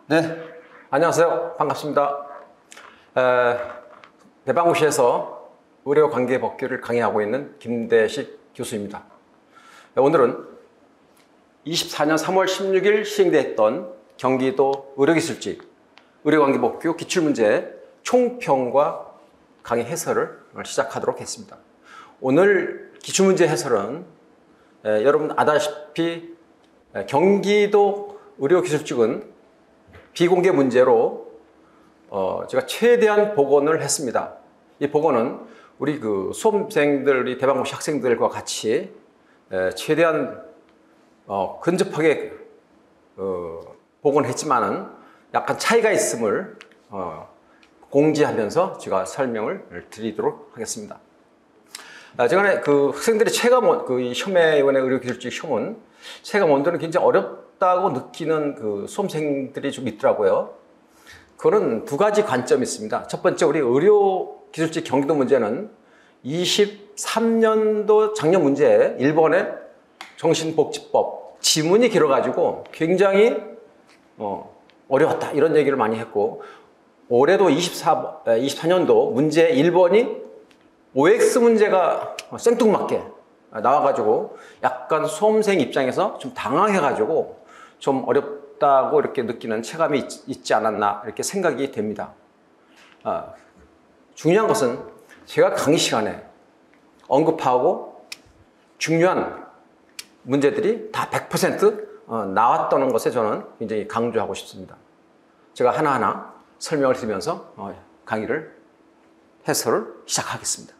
네, 안녕하세요. 반갑습니다. 대방고시에서 의료관계법규를 강의하고 있는 김대식 교수입니다. 오늘은 24년 3월 16일 시행됐던 경기도 의료기술직 의료관계법규 기출문제 총평과 강의 해설을 시작하도록 했습니다. 오늘 기출문제 해설은 여러분 아다시피 경기도 의료기술직은 비공개 문제로 제가 최대한 복원을 했습니다. 이 복원은 우리 수험생들, 우리 대방고시 학생들과 같이 최대한 근접하게 복원했지만은 약간 차이가 있음을 공지하면서 제가 설명을 드리도록 하겠습니다. 제가 학생들의 체감, 시험에 이번에 의료기술직 시험은 체감 원도는 굉장히 어렵다고 느끼는 수험생들이 좀 있더라고요. 그거는 두 가지 관점이 있습니다. 첫 번째, 우리 의료기술직 경기도 문제는 23년도 작년 문제 1번의 정신복지법 지문이 길어가지고 굉장히 어려웠다 이런 얘기를 많이 했고, 올해도 24년도 문제 1번이 OX 문제가 생뚱맞게 나와가지고 약간 수험생 입장에서 좀 당황해가지고 좀 어렵다고 이렇게 느끼는 체감이 있지 않았나 이렇게 생각이 됩니다. 중요한 것은 제가 강의 시간에 언급하고 중요한 문제들이 다 100% 나왔다는 것에 저는 굉장히 강조하고 싶습니다. 제가 하나하나 설명을 드리면서 강의를 해설을 시작하겠습니다.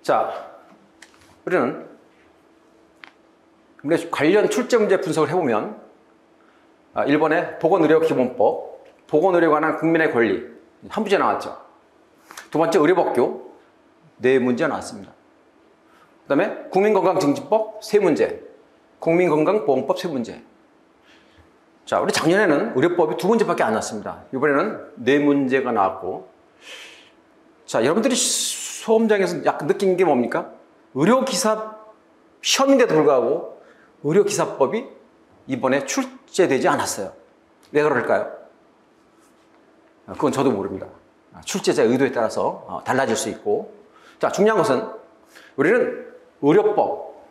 자, 우리는 관련 출제 문제 분석을 해보면 1번에 보건의료기본법, 보건의료에 관한 국민의 권리 한 문제 나왔죠. 두 번째 의료법규 네 문제 나왔습니다. 그 다음에 국민건강증진법 세 문제, 국민건강보험법 세 문제. 자, 우리 작년에는 의료법이 두 문제밖에 안 나왔습니다. 이번에는 네 문제가 나왔고, 자, 여러분들이 수험장에서 약간 느낀 게 뭡니까? 의료기사 시험인데도 불구하고 의료기사법이 이번에 출제되지 않았어요. 왜 그럴까요? 그건 저도 모릅니다. 출제자의 의도에 따라서 달라질 수 있고, 자, 중요한 것은 우리는 의료법,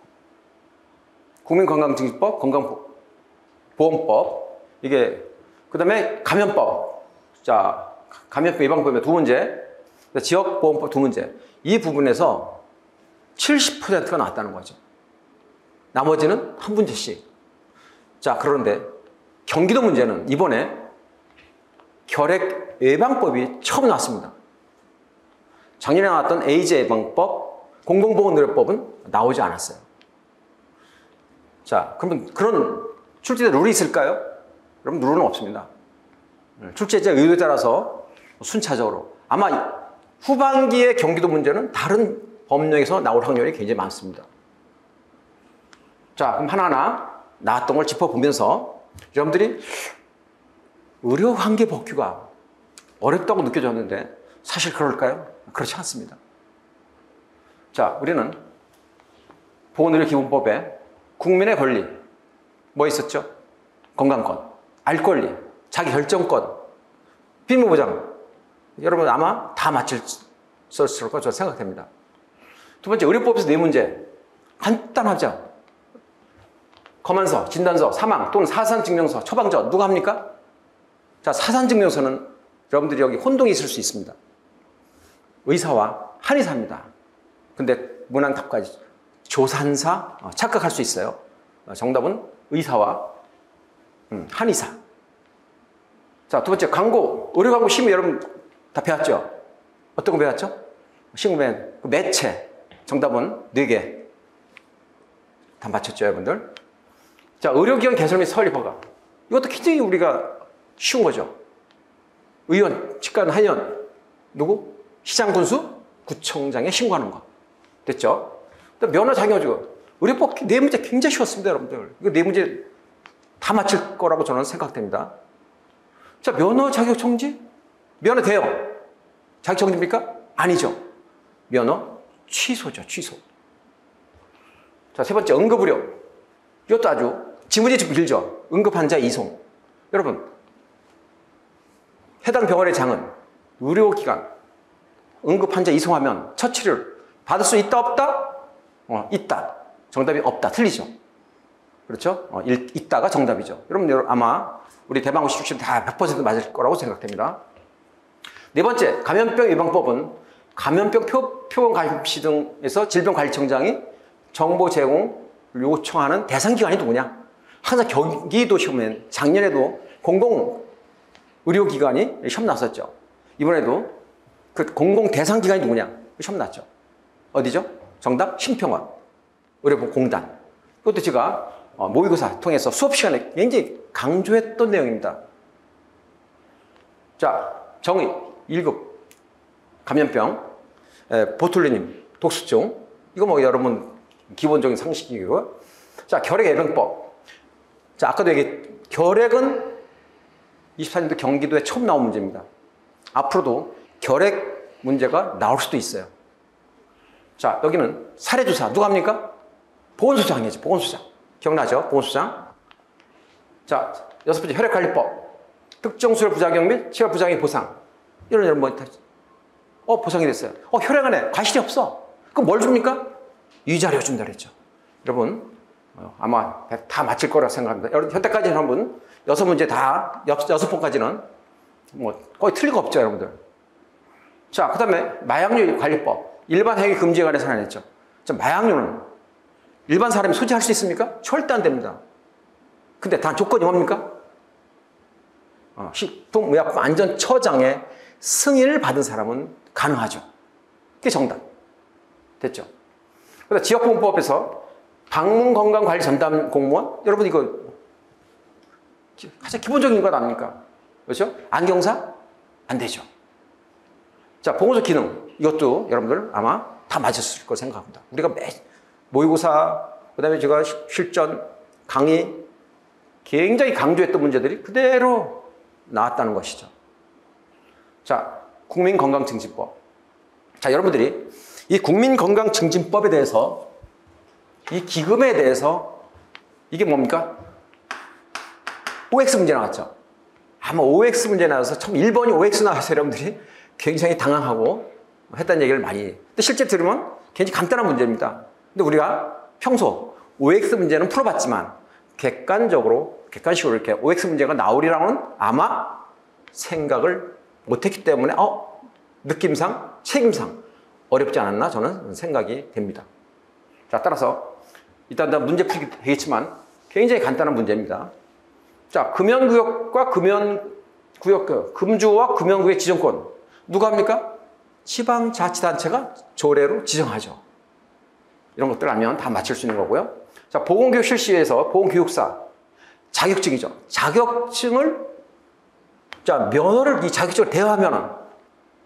국민건강증진법, 건강보험법, 그 다음에 감염법, 자, 감염법 예방법의 두 문제, 지역보험법 두 문제, 이 부분에서 70%가 나왔다는 거죠. 나머지는 한 문제씩. 자, 그런데 경기도 문제는 이번에 결핵 예방법이 처음 나왔습니다. 작년에 나왔던 에이즈 예방법, 공공보건의료법은 나오지 않았어요. 자, 그러면 그런 출제자 룰이 있을까요? 그럼 룰은 없습니다. 출제자 의도에 따라서 순차적으로. 아마 후반기의 경기도 문제는 다른 법령에서 나올 확률이 굉장히 많습니다. 자, 그럼 하나하나 나왔던 걸 짚어보면서 여러분들이 의료관계법규가 어렵다고 느껴졌는데 사실 그럴까요? 그렇지 않습니다. 자, 우리는 보건의료기본법에 국민의 권리 뭐 있었죠? 건강권, 알 권리, 자기 결정권, 비무보장. 여러분 아마 다 맞힐 거라고 저는 생각됩니다. 두 번째, 의료법에서 네 문제. 간단하죠? 검안서, 진단서, 사망 또는 사산증명서, 처방전 누가 합니까? 자, 사산증명서는 여러분들이 여기 혼동이 있을 수 있습니다. 의사와 한의사입니다. 근데 문항답까지 조산사 착각할 수 있어요. 정답은 의사와 한의사. 자, 두 번째, 광고, 의료광고 심의 여러분 다 배웠죠? 어떤 거 배웠죠? 신고맨, 매체. 정답은 4개. 다 맞췄죠, 여러분들? 자, 의료기관 개설 및 설립 허가. 이것도 굉장히 우리가 쉬운 거죠. 의원, 치과는 한의원. 누구? 시장 군수, 구청장에 신고하는 거. 됐죠? 면허 자격증. 의료법 네 문제 굉장히 쉬웠습니다, 여러분들. 이거 네 문제 다 맞힐 거라고 저는 생각됩니다. 자, 면허 자격정지? 면허 돼요. 자격정지입니까? 아니죠. 면허 취소죠, 취소. 자, 세 번째, 응급의료. 이것도 아주 지문이 좀 길죠. 응급환자 이송. 여러분, 해당 병원의 장은 의료기관, 응급환자 이송하면 처치를 받을 수 있다, 없다? 있다. 정답이 없다. 틀리죠. 그렇죠? 있다가 정답이죠. 여러분, 아마 우리 대방고 출신 다 100% 맞을 거라고 생각됩니다. 네 번째, 감염병 예방법은 감염병 표본 감시 등에서 질병관리청장이 정보 제공을 요청하는 대상 기관이 누구냐? 항상 경기도 시험엔 작년에도 공공의료기관이 시험 났었죠. 이번에도 그 공공 대상 기관이 누구냐? 시험 났죠. 어디죠? 정답 심평원 의료보건공단. 이것도 제가 모의고사 통해서 수업 시간에 굉장히 강조했던 내용입니다. 자, 정의 1급 감염병 보툴리눔 독수증. 이거 뭐 여러분 기본적인 상식이고요. 자, 결핵 예방법. 자, 아까도 결핵은 24년도 경기도에 처음 나온 문제입니다. 앞으로도 결핵 문제가 나올 수도 있어요. 자, 여기는 사례주사 누가 합니까? 보건소장이죠. 보건소장. 기억나죠? 보건소장. 자, 여섯 번째 혈액관리법. 특정 수혈 부작용 및 치료 부작용 보상. 이런 뭐 보상이 됐어요. 혈액 안에 과실이 없어. 그럼 뭘 줍니까? 위자료 준다 그랬죠. 여러분, 아마 다 맞힐 거라 생각합니다. 현재까지는 한번 6문제 다 6번까지는 뭐 거의 틀린 거 없죠, 여러분들. 자, 그 다음에 마약류 관리법. 일반 행위 금지에 관해서 하나 죠. 자, 마약류는 일반 사람이 소지할 수 있습니까? 절대 안 됩니다. 근데 단 조건이 뭡니까? 식품의약품안전처장의 승인을 받은 사람은 가능하죠. 그게 정답. 됐죠? 그래서 지역보건법에서 방문건강관리 전담 공무원? 여러분 이거 가장 기본적인 것 아닙니까? 그렇죠? 안경사? 안 되죠. 자, 보건소 기능. 이것도 여러분들 아마 다 맞았을 거 생각합니다. 우리가 모의고사, 그 다음에 제가 실전, 강의 굉장히 강조했던 문제들이 그대로 나왔다는 것이죠. 자, 국민건강증진법. 자, 여러분들이 이 국민건강증진법에 대해서 이 기금에 대해서 이게 뭡니까? OX 문제 나왔죠. 아마 OX 문제 나와서 처음 1번이 OX 나와서 여러분들이 굉장히 당황하고 했다는 얘기를 많이 해요. 근데 실제 들으면 굉장히 간단한 문제입니다. 근데 우리가 평소 OX 문제는 풀어봤지만 객관식으로 이렇게 OX 문제가 나오리라고는 아마 생각을 못했기 때문에 느낌상, 책임상 어렵지 않았나 저는 생각이 됩니다. 자, 따라서 일단 다 문제 풀기 되겠지만 굉장히 간단한 문제입니다. 자, 금연구역과 금주와 금연구역 지정권 누가 합니까? 지방자치단체가 조례로 지정하죠. 이런 것들 알면 다 맞출 수 있는 거고요. 자, 보건교육 실시에서 보건교육사 자격증이죠. 자격증을 면허를 이 자격증을 대여하면은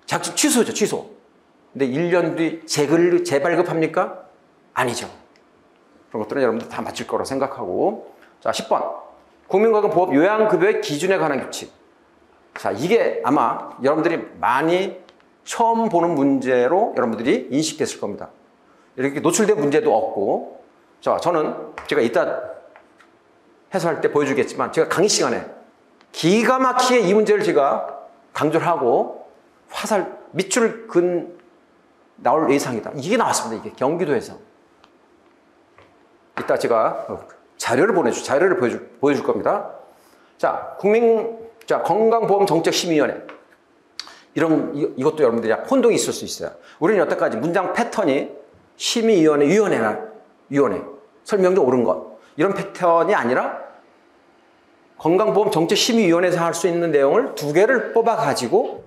자격증 취소죠, 취소. 근데 1년 뒤 재발급합니까? 아니죠. 그런 것들은 여러분들 다 맞출 거라고 생각하고. 자, 10번. 국민건강보험 요양급여의 기준에 관한 규칙. 자, 이게 아마 여러분들이 많이 처음 보는 문제로 여러분들이 인식됐을 겁니다. 이렇게 노출된 문제도 없고. 자, 제가 이따 해설할 때 보여주겠지만 제가 강의 시간에 기가 막히게 이 문제를 제가 강조를 하고 밑줄 나올 예상이다. 이게 나왔습니다. 이게 경기도에서. 이따 제가 자료를 보여줄 겁니다. 자, 건강보험정책심의위원회. 이것도 여러분들이 혼동이 있을 수 있어요. 우리는 여태까지 문장 패턴이 위원회. 설명도 옳은 것. 이런 패턴이 아니라 건강보험정책심의위원회에서 할 수 있는 내용을 2개를 뽑아가지고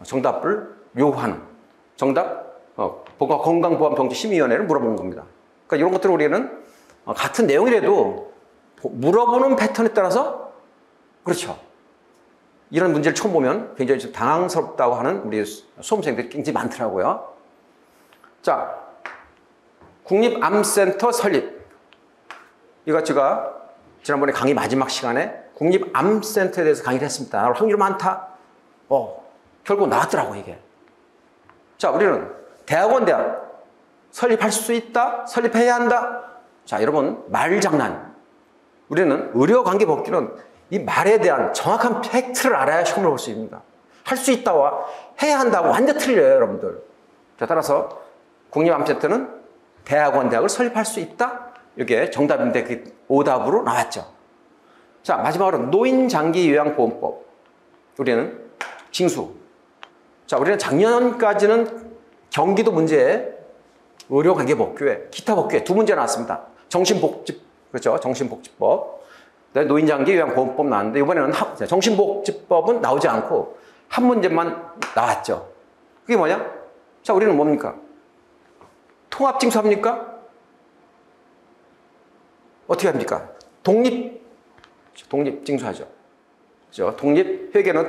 정답을 요구하는. 건강보험정책심의위원회를 물어보는 겁니다. 그러니까 이런 것들을 우리는 같은 내용이라도 물어보는 패턴에 따라서 그렇죠. 이런 문제를 처음 보면 굉장히 좀 당황스럽다고 하는 우리 수험생들이 굉장히 많더라고요. 자, 국립암센터 설립. 이거 제가 지난번에 강의 마지막 시간에 국립암센터에 대해서 강의를 했습니다. 나올 확률이 많다. 결국 나왔더라고, 이게. 자, 우리는 대학 설립할 수 있다? 설립해야 한다? 자, 여러분, 말장난. 우리는 의료관계 복귀는 이 말에 대한 정확한 팩트를 알아야 시험을 볼 수 있습니다. 할 수 있다와 해야 한다고 완전 틀려요, 여러분들. 자, 따라서 국립암센터는 대학을 설립할 수 있다. 이게 정답인데 그 오답으로 나왔죠. 자, 마지막으로 노인장기요양보험법. 우리는 징수. 자, 우리는 작년까지는 경기도 문제에 의료관계복귀에 기타 복귀에 두 문제 나왔습니다. 그렇죠? 정신복지법. 노인장기요양보험법 나왔는데 이번에는 정신복지법은 나오지 않고 한 문제만 나왔죠. 그게 뭐냐? 자, 우리는 뭡니까? 통합징수합니까? 어떻게 합니까? 독립징수하죠. 그렇죠? 독립회계는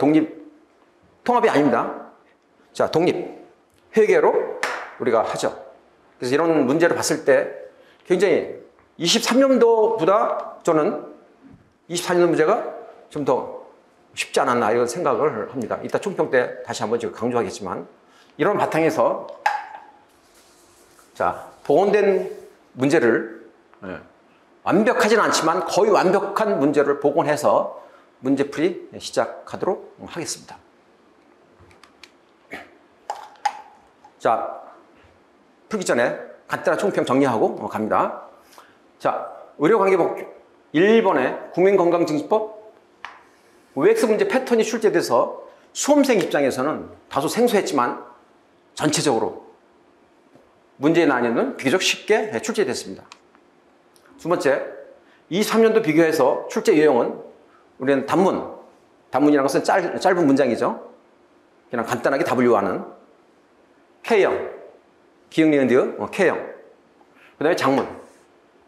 통합이 아닙니다. 자, 독립회계로 우리가 하죠. 그래서 이런 문제를 봤을 때 굉장히 23년도보다 저는 24년도 문제가 좀 더 쉽지 않았나 이런 생각을 합니다. 이따 총평 때 다시 한번 제가 강조하겠지만 이런 바탕에서 자, 복원된 문제를 완벽하지는 않지만 거의 완벽한 문제를 복원해서 문제풀이 시작하도록 하겠습니다. 자, 풀기 전에 간단한 총평 정리하고 갑니다. 자, 의료관계복귀 1번의 국민건강증진법 OX 문제 패턴이 출제돼서 수험생 입장에서는 다소 생소했지만 전체적으로 문제의 난이도는 비교적 쉽게 출제됐습니다. 두 번째, 23년도 비교해서 출제 유형은 우리는 단문이라는 것은 짧은 문장이죠. 그냥 간단하게 W하는 K형, 기역, 니은, 디귿, K형. 그 다음에 장문.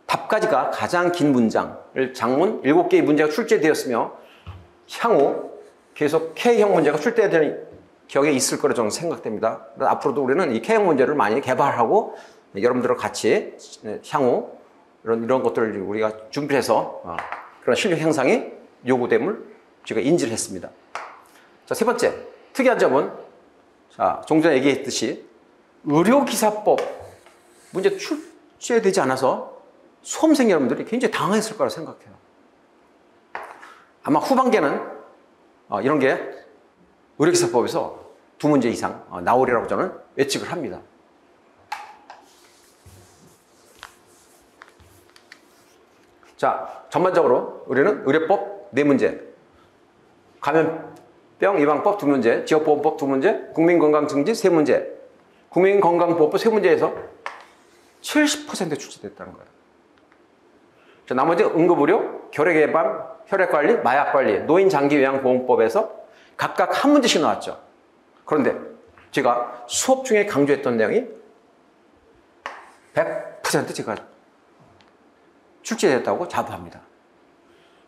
답까지가 가장 긴 문장을 장문 7개의 문제가 출제되었으며 향후 계속 K형 문제가 출제되는 격에 있을 거로 저는 생각됩니다. 앞으로도 우리는 이 K형 문제를 많이 개발하고 여러분들과 같이 향후 이런 것들을 우리가 준비해서 그런 실력 향상이 요구됨을 제가 인지를 했습니다. 자, 세 번째, 특이한 점은 자, 좀 전에 얘기했듯이 의료기사법 문제 출제되지 않아서 수험생 여러분들이 굉장히 당황했을 거라 생각해요. 아마 후반기에는 이런 게 의료기사법에서 두 문제 이상 나오리라고 저는 예측을 합니다. 자, 전반적으로 우리는 의료법 4문제, 감염병 예방법 2문제, 지역보건법 2문제, 국민건강증진 3문제, 국민건강보호법 3문제에서 70% 출제됐다는 거예요. 자, 나머지 응급의료, 결핵예방, 혈액관리, 마약관리, 노인장기요양보험법에서 각각 한 문제씩 나왔죠. 그런데 제가 수업 중에 강조했던 내용이 100% 제가 출제됐다고 자부합니다.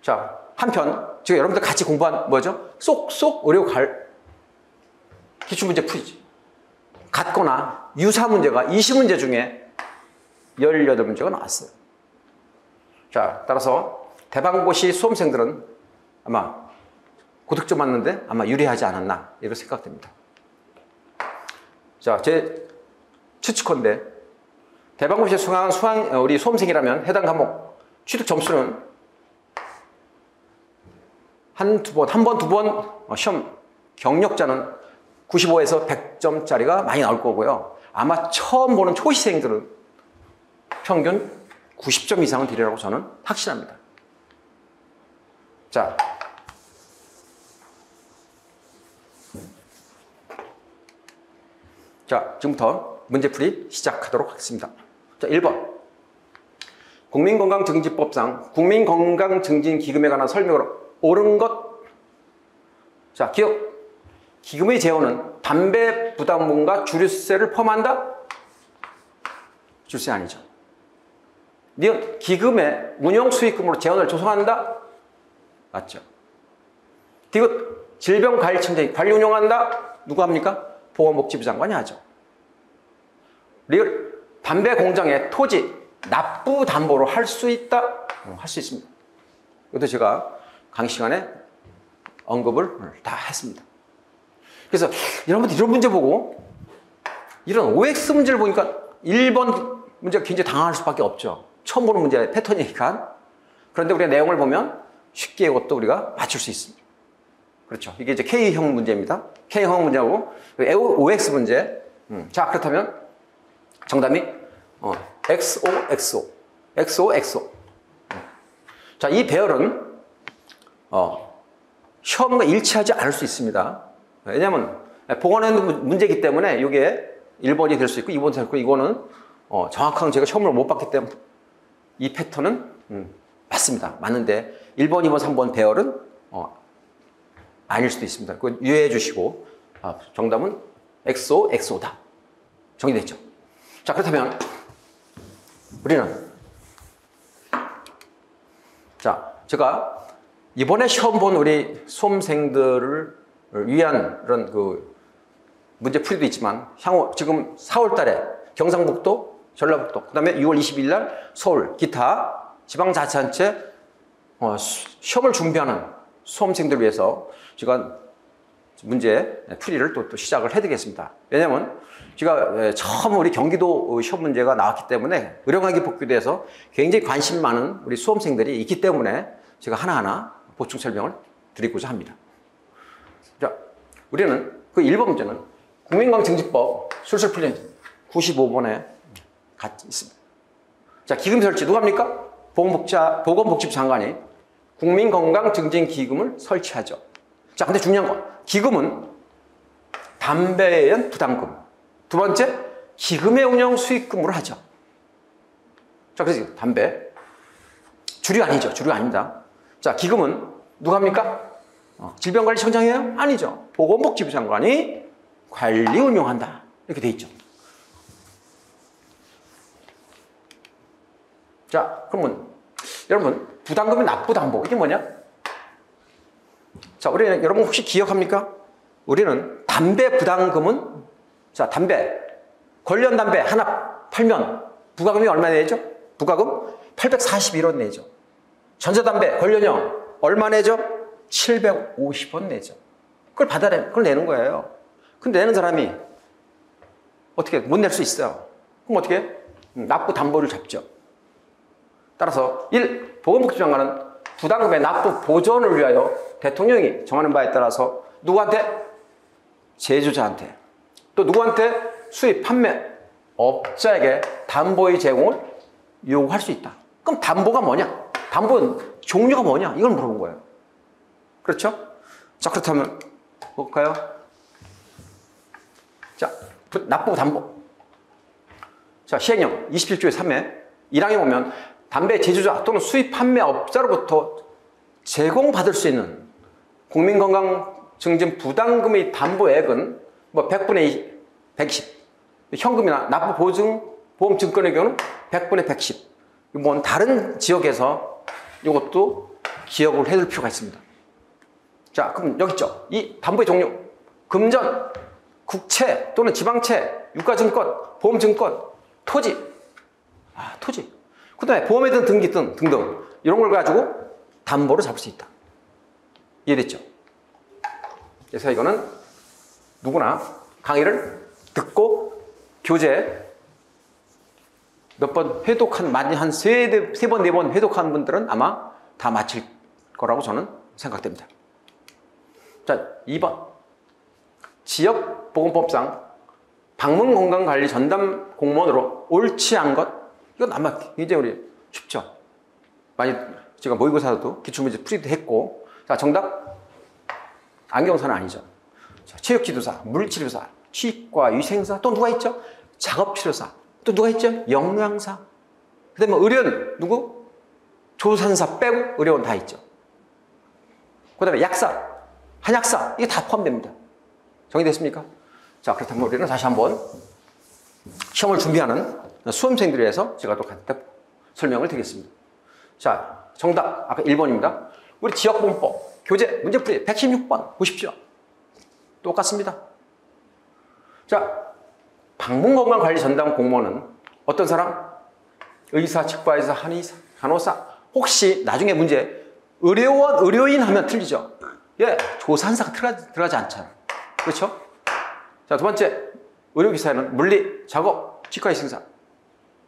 자, 한편 제가 여러분들 같이 공부한 뭐죠? 쏙쏙 의료 기출문제 풀이지. 같거나 유사 문제가 20문제 중에 18문제가 나왔어요. 자, 따라서 대방고시 수험생들은 아마 고득점 맞는데 아마 유리하지 않았나 이렇게 생각됩니다. 자, 제 추측컨대 대방고시에 수강한 우리 수험생이라면 해당 과목 취득 점수는 한 번, 두 번 시험 경력자는 95에서 100점짜리가 많이 나올 거고요. 아마 처음 보는 초시생들은 평균 90점 이상은 되리라고 저는 확신합니다. 자, 지금부터 문제풀이 시작하도록 하겠습니다. 자, 1번. 국민건강증진법상 국민건강증진기금에 관한 설명으로 옳은 것. 자, 기억. 기금의 재원은 담배 부담금과 주류세를 포함한다? 주류세 아니죠. 니은 기금의 운영수익금으로 재원을 조성한다? 맞죠. 디귿 질병관리청장이 관리 운영한다? 누가 합니까? 보건복지부 장관이 하죠. 리을 담배 공장의 토지 납부 담보로 할 수 있다? 할 수 있습니다. 이것도 제가 강의 시간에 언급을 다 했습니다. 그래서 여러분들 이런 문제 보고 이런 OX 문제를 보니까 1번 문제가 굉장히 당황할 수밖에 없죠. 처음 보는 문제 패턴이니까. 그런데 우리가 내용을 보면 쉽게 이것도 우리가 맞출 수 있습니다. 그렇죠. 이게 이제 K형 문제입니다. K형 문제하고 OX 문제. 자, 그렇다면 정답이 XO, XO, XO, XO. 자, 이 배열은 시험과 일치하지 않을 수 있습니다. 왜냐하면 보관하는 문제이기 때문에 이게 1번이 될 수 있고 2번이 될 수 있고 이거는 정확한 제가 시험을 못 봤기 때문에 이 패턴은 맞습니다. 맞는데 1번, 2번, 3번 배열은 아닐 수도 있습니다. 그거 유의해 주시고 정답은 XO, XO다. 정리됐죠? 자, 그렇다면 우리는 자, 제가 이번에 시험 본 우리 수험생들을 위한 그런 그 문제풀이도 있지만 향후 지금 4월 달에 경상북도, 전라북도, 그 다음에 6월 20일 날 서울, 기타 지방자치단체 시험을 준비하는 수험생들을 위해서 제가 문제 풀이를 또 시작을 해드리겠습니다. 왜냐하면 제가 처음 우리 경기도 시험 문제가 나왔기 때문에 의료강의 복귀에 대해서 굉장히 관심 많은 우리 수험생들이 있기 때문에 제가 하나하나 보충 설명을 드리고자 합니다. 자, 우리는 그 1번 문제는 국민건강증진법 술술 풀린 95번에 같이 있습니다. 자, 기금 설치 누가 합니까? 보건복지부 장관이 국민건강증진기금을 설치하죠. 자, 근데 중요한 건 기금은 담배에 의한 부담금. 두 번째, 기금의 운영 수익금으로 하죠. 자, 그래서 담배. 주류 아니죠. 주류 아닙니다. 자, 기금은 누가 합니까? 질병관리청장이에요? 아니죠. 보건복지부 장관이 관리 운영한다. 이렇게 돼 있죠. 자, 그러면 여러분 부담금의 납부담보 이게 뭐냐? 자, 우리는 여러분 혹시 기억합니까? 우리는 담배 부담금은 자, 담배 관련 담배 하나 팔면 부가금이 얼마 내죠? 부가금 841원 내죠. 전자담배 관련형 얼마 내죠? 750원 내죠. 그걸 내는 거예요. 근데 내는 사람이 어떻게 못 낼 수 있어요. 그럼 어떻게? 납부 담보를 잡죠. 따라서 1. 보건복지부 장관은 부담금의 납부 보전을 위하여 대통령이 정하는 바에 따라서 누구한테? 제조자한테. 또 누구한테? 수입 판매 업자에게 담보의 제공을 요구할 수 있다. 그럼 담보가 뭐냐? 담보는 종류가 뭐냐? 이걸 물어본 거예요. 그렇죠? 자, 그렇다면 볼까요? 자, 납부 담보. 자, 시행령 27조의 3회 1항에 보면 담배 제조자 또는 수입 판매업자로부터 제공받을 수 있는 국민건강증진 부담금의 담보액은 뭐 100분의 110, 현금이나 납부보험증권의 경우는 100분의 110. 뭐 다른 지역에서 이것도 기억을 해둘 필요가 있습니다. 자, 그럼 여기 있죠. 이 담보의 종류. 금전, 국채 또는 지방채, 유가증권, 보험증권, 토지. 토지. 그 다음에 보험에 든 등기 등등 이런 걸 가지고 담보를 잡을 수 있다. 이해됐죠? 그래서 이거는 누구나 강의를 듣고 교재 몇 번 회독한, 많이 한 세 번, 네 번 회독한 분들은 아마 다 맞힐 거라고 저는 생각됩니다. 자, 2번. 지역보건법상 방문건강관리 전담 공무원으로 옳지 않은 것. 이건 아마 굉장히 우리 쉽죠. 많이 제가 모의고사도 기출문제 풀이도 했고. 자, 정답. 안경사는 아니죠. 자, 체육지도사, 물리치료사, 치과, 위생사, 또 누가 있죠? 작업치료사, 또 누가 있죠? 영양사. 그 다음에 의료원, 누구? 조산사 빼고 의료원 다 있죠. 그 다음에 약사, 한약사, 이게 다 포함됩니다. 정리됐습니까? 자, 그렇다면 우리는 다시 한번 시험을 준비하는 수험생들을 위해서 제가 또 간단히 설명을 드리겠습니다. 자, 정답, 아까 1번입니다. 우리 지역보건법, 교재, 문제풀이 116번 보십시오. 똑같습니다. 자, 방문건강관리 전담 공무원은 어떤 사람? 의사, 치과의사, 한의사, 간호사. 혹시 나중에 문제 의료원, 의료인 하면 틀리죠? 예, 조산사가 들어가지 않잖아요. 그렇죠? 자, 두 번째, 의료기사에는 물리, 작업, 치과의식사,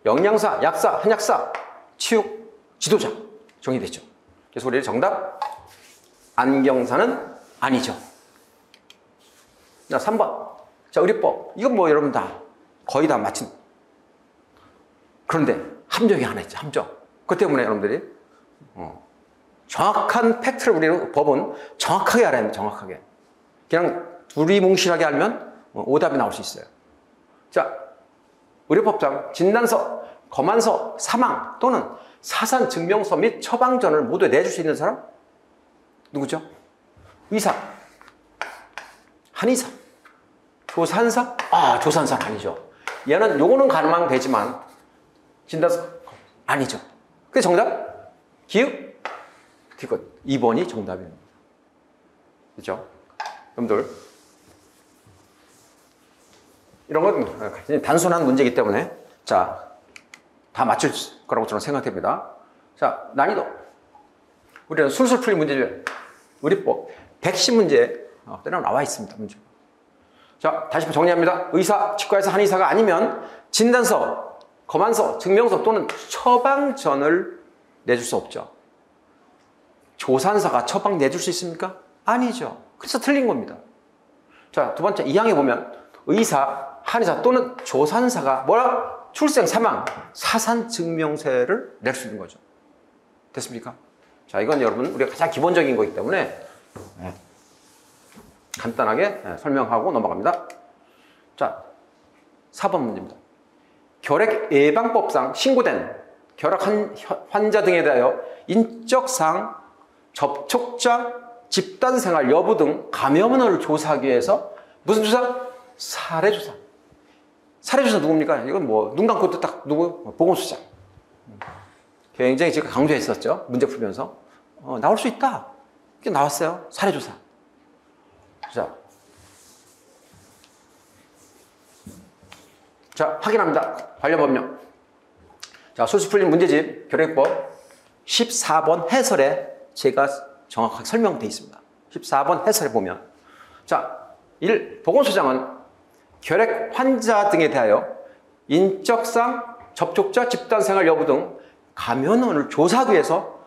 영양사, 약사, 한약사, 치육, 지도자. 정리됐죠. 그래서 우리 정답 안경사는 아니죠. 자, 3번. 자, 의료법. 이건 뭐 여러분 다 거의 다 맞힌. 그런데 함정이 하나 있죠. 함정. 그 때문에 여러분들이 정확한 팩트를 우리는 법은 정확하게 알아야 합니다. 정확하게. 그냥 두리뭉실하게 알면 오답이 나올 수 있어요. 자, 의료법상 진단서, 검안서, 사망 또는 사산 증명서 및 처방전을 모두 내줄 수 있는 사람? 누구죠? 의사, 한의사, 조산사? 아, 조산사는 아니죠. 얘는 요거는 가능되지만 진단서 아니죠. 그게 정답? 기읍? 디귿. 2번이 정답입니다. 그렇죠? 여러분들 이런 건 단순한 문제이기 때문에 자, 다 맞출 거라고 저는 생각됩니다. 자, 난이도. 우리는 술술 풀린 문제죠. 의료법 110문제 나와 있습니다. 문제. 자, 다시 한번 정리합니다. 의사, 치과에서 한의사가 아니면 진단서, 검안서, 증명서 또는 처방전을 내줄 수 없죠. 조산사가 처방 내줄 수 있습니까? 아니죠. 그래서 틀린 겁니다. 자, 두 번째 2항에 보면 의사, 한의사 또는 조산사가 뭐라? 출생, 사망, 사산 증명서를 낼 수 있는 거죠. 됐습니까? 자, 이건 여러분 우리가 가장 기본적인 거기 때문에 간단하게 설명하고 넘어갑니다. 자, 4번 문제입니다. 결핵 예방법상 신고된 결핵 환자 등에 대하여 인적사항, 접촉자, 집단생활 여부 등 감염원을 조사하기 위해서 무슨 조사? 사례조사. 사례조사 누굽니까? 이건 뭐 눈 감고 딱 누구? 보건소장. 굉장히 제가 강조했었죠. 문제 풀면서 나올 수 있다. 이게 나왔어요. 사례조사. 자, 확인합니다. 관련 법령. 자, 술술 풀린 문제집 결핵법 14번 해설에 제가 정확하게 설명되어 있습니다. 14번 해설에 보면 자, 1. 보건소장은 결핵 환자 등에 대하여 인적상, 접촉자, 집단생활 여부 등 감염원을 조사하기 위해서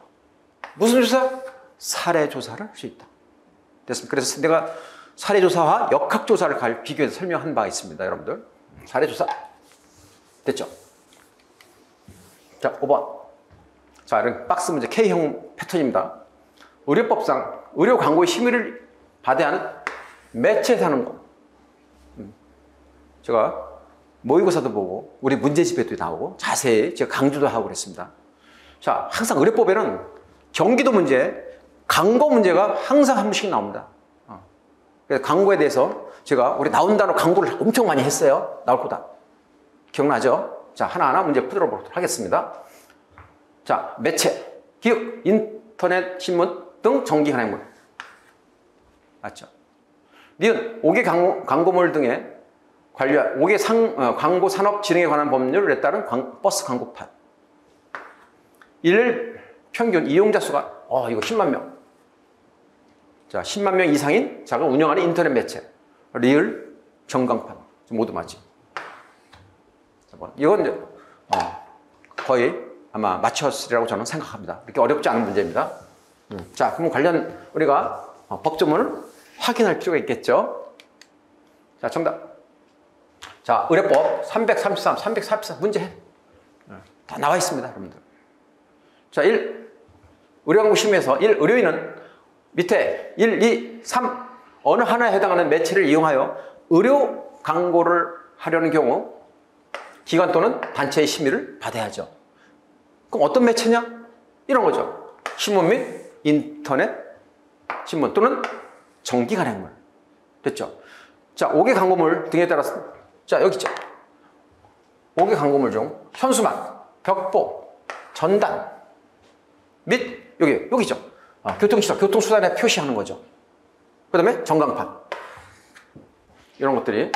무슨 조사? 사례조사를 할 수 있다. 됐습니다. 그래서 내가 사례조사와 역학조사를 비교해서 설명한 바가 있습니다. 여러분들. 사례조사. 됐죠? 자, 5번. 자, 이런 박스 문제 K형 패턴입니다. 의료법상 의료 광고의 심의를 받아야 하는 매체에서 하는 거. 제가 모의고사도 보고 우리 문제집에도 나오고 자세히 제가 강조도 하고 그랬습니다. 자, 항상 의료법에는 경기도 문제, 광고 문제가 항상 한 번씩 나옵니다. 그래서 광고에 대해서 제가 우리 나온다는 광고를 엄청 많이 했어요. 나올 거다. 기억나죠? 자, 하나하나 문제 풀어보도록 하겠습니다. 자, 매체, 기업, 인터넷, 신문 등 정기 현행물. 맞죠? 니은 5개 광고물 등에 관련 5개 광고 산업 진흥에 관한 법률에 따른 버스 광고판. 일 평균 이용자 수가 이거 10만 명. 자, 10만 명 이상인 자가 운영하는 인터넷 매체. 리을, 전광판. 모두 맞지. 이건 거의 아마 맞췄으리라고 저는 생각합니다. 이렇게 어렵지 않은 문제입니다. 자, 그럼 관련 우리가 법조문을 확인할 필요가 있겠죠. 자, 정답. 자, 의료법 333, 344 문제 다 나와 있습니다, 여러분들. 자, 1. 의료광고 심의에서 1. 의료인은 밑에 1, 2, 3 어느 하나에 해당하는 매체를 이용하여 의료 광고를 하려는 경우 기관 또는 단체의 심의를 받아야죠. 그럼 어떤 매체냐? 이런 거죠. 신문 및 인터넷 신문 또는 정기 간행물. 됐죠? 자, 5개 광고물 등에 따라서 자, 여기 있죠. 5개 광고물 중 현수막, 벽보, 전단 및 여기 있죠. 교통시설, 교통수단에 표시하는 거죠. 그 다음에 전광판. 이런 것들이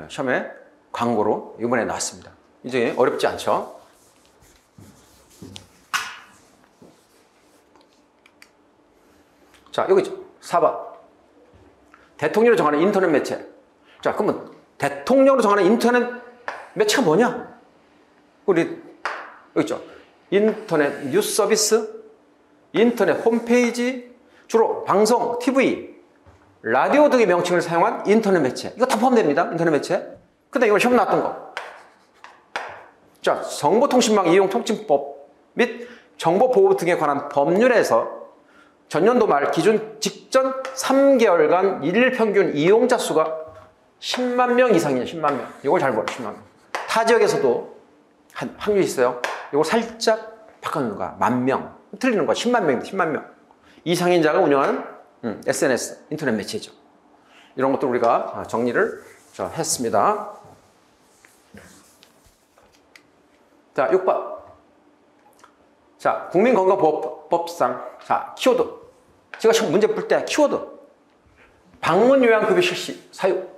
시험에 광고로 이번에 나왔습니다. 이제 어렵지 않죠? 자, 여기 있죠. 4번. 대통령으로 정하는 인터넷 매체. 자, 그러면 대통령으로 정하는 인터넷 매체가 뭐냐? 우리 여기 있죠. 인터넷 뉴스 서비스 인터넷 홈페이지, 주로 방송, TV, 라디오 등의 명칭을 사용한 인터넷 매체. 이거 다 포함됩니다. 인터넷 매체. 근데 이걸 시험 나왔던 거. 자, 정보통신망 이용 통칭법 및 정보보호 등에 관한 법률에서 전년도 말 기준 직전 3개월간 일일 평균 이용자 수가 10만 명 이상이에요. 10만 명. 이걸 잘 보라. 10만 명. 타 지역에서도 확률이 있어요. 이걸 살짝 바꿔놓는 거야. 10,000명. 틀리는 거야. 10만 명입니다. 10만 명. 이상인자가 운영하는 SNS, 인터넷 매체죠. 이런 것도 우리가 정리를 했습니다. 자, 6번. 자, 국민건강보호법상. 자, 키워드. 제가 지금 문제 풀 때 키워드. 방문 요양급여 실시, 사유.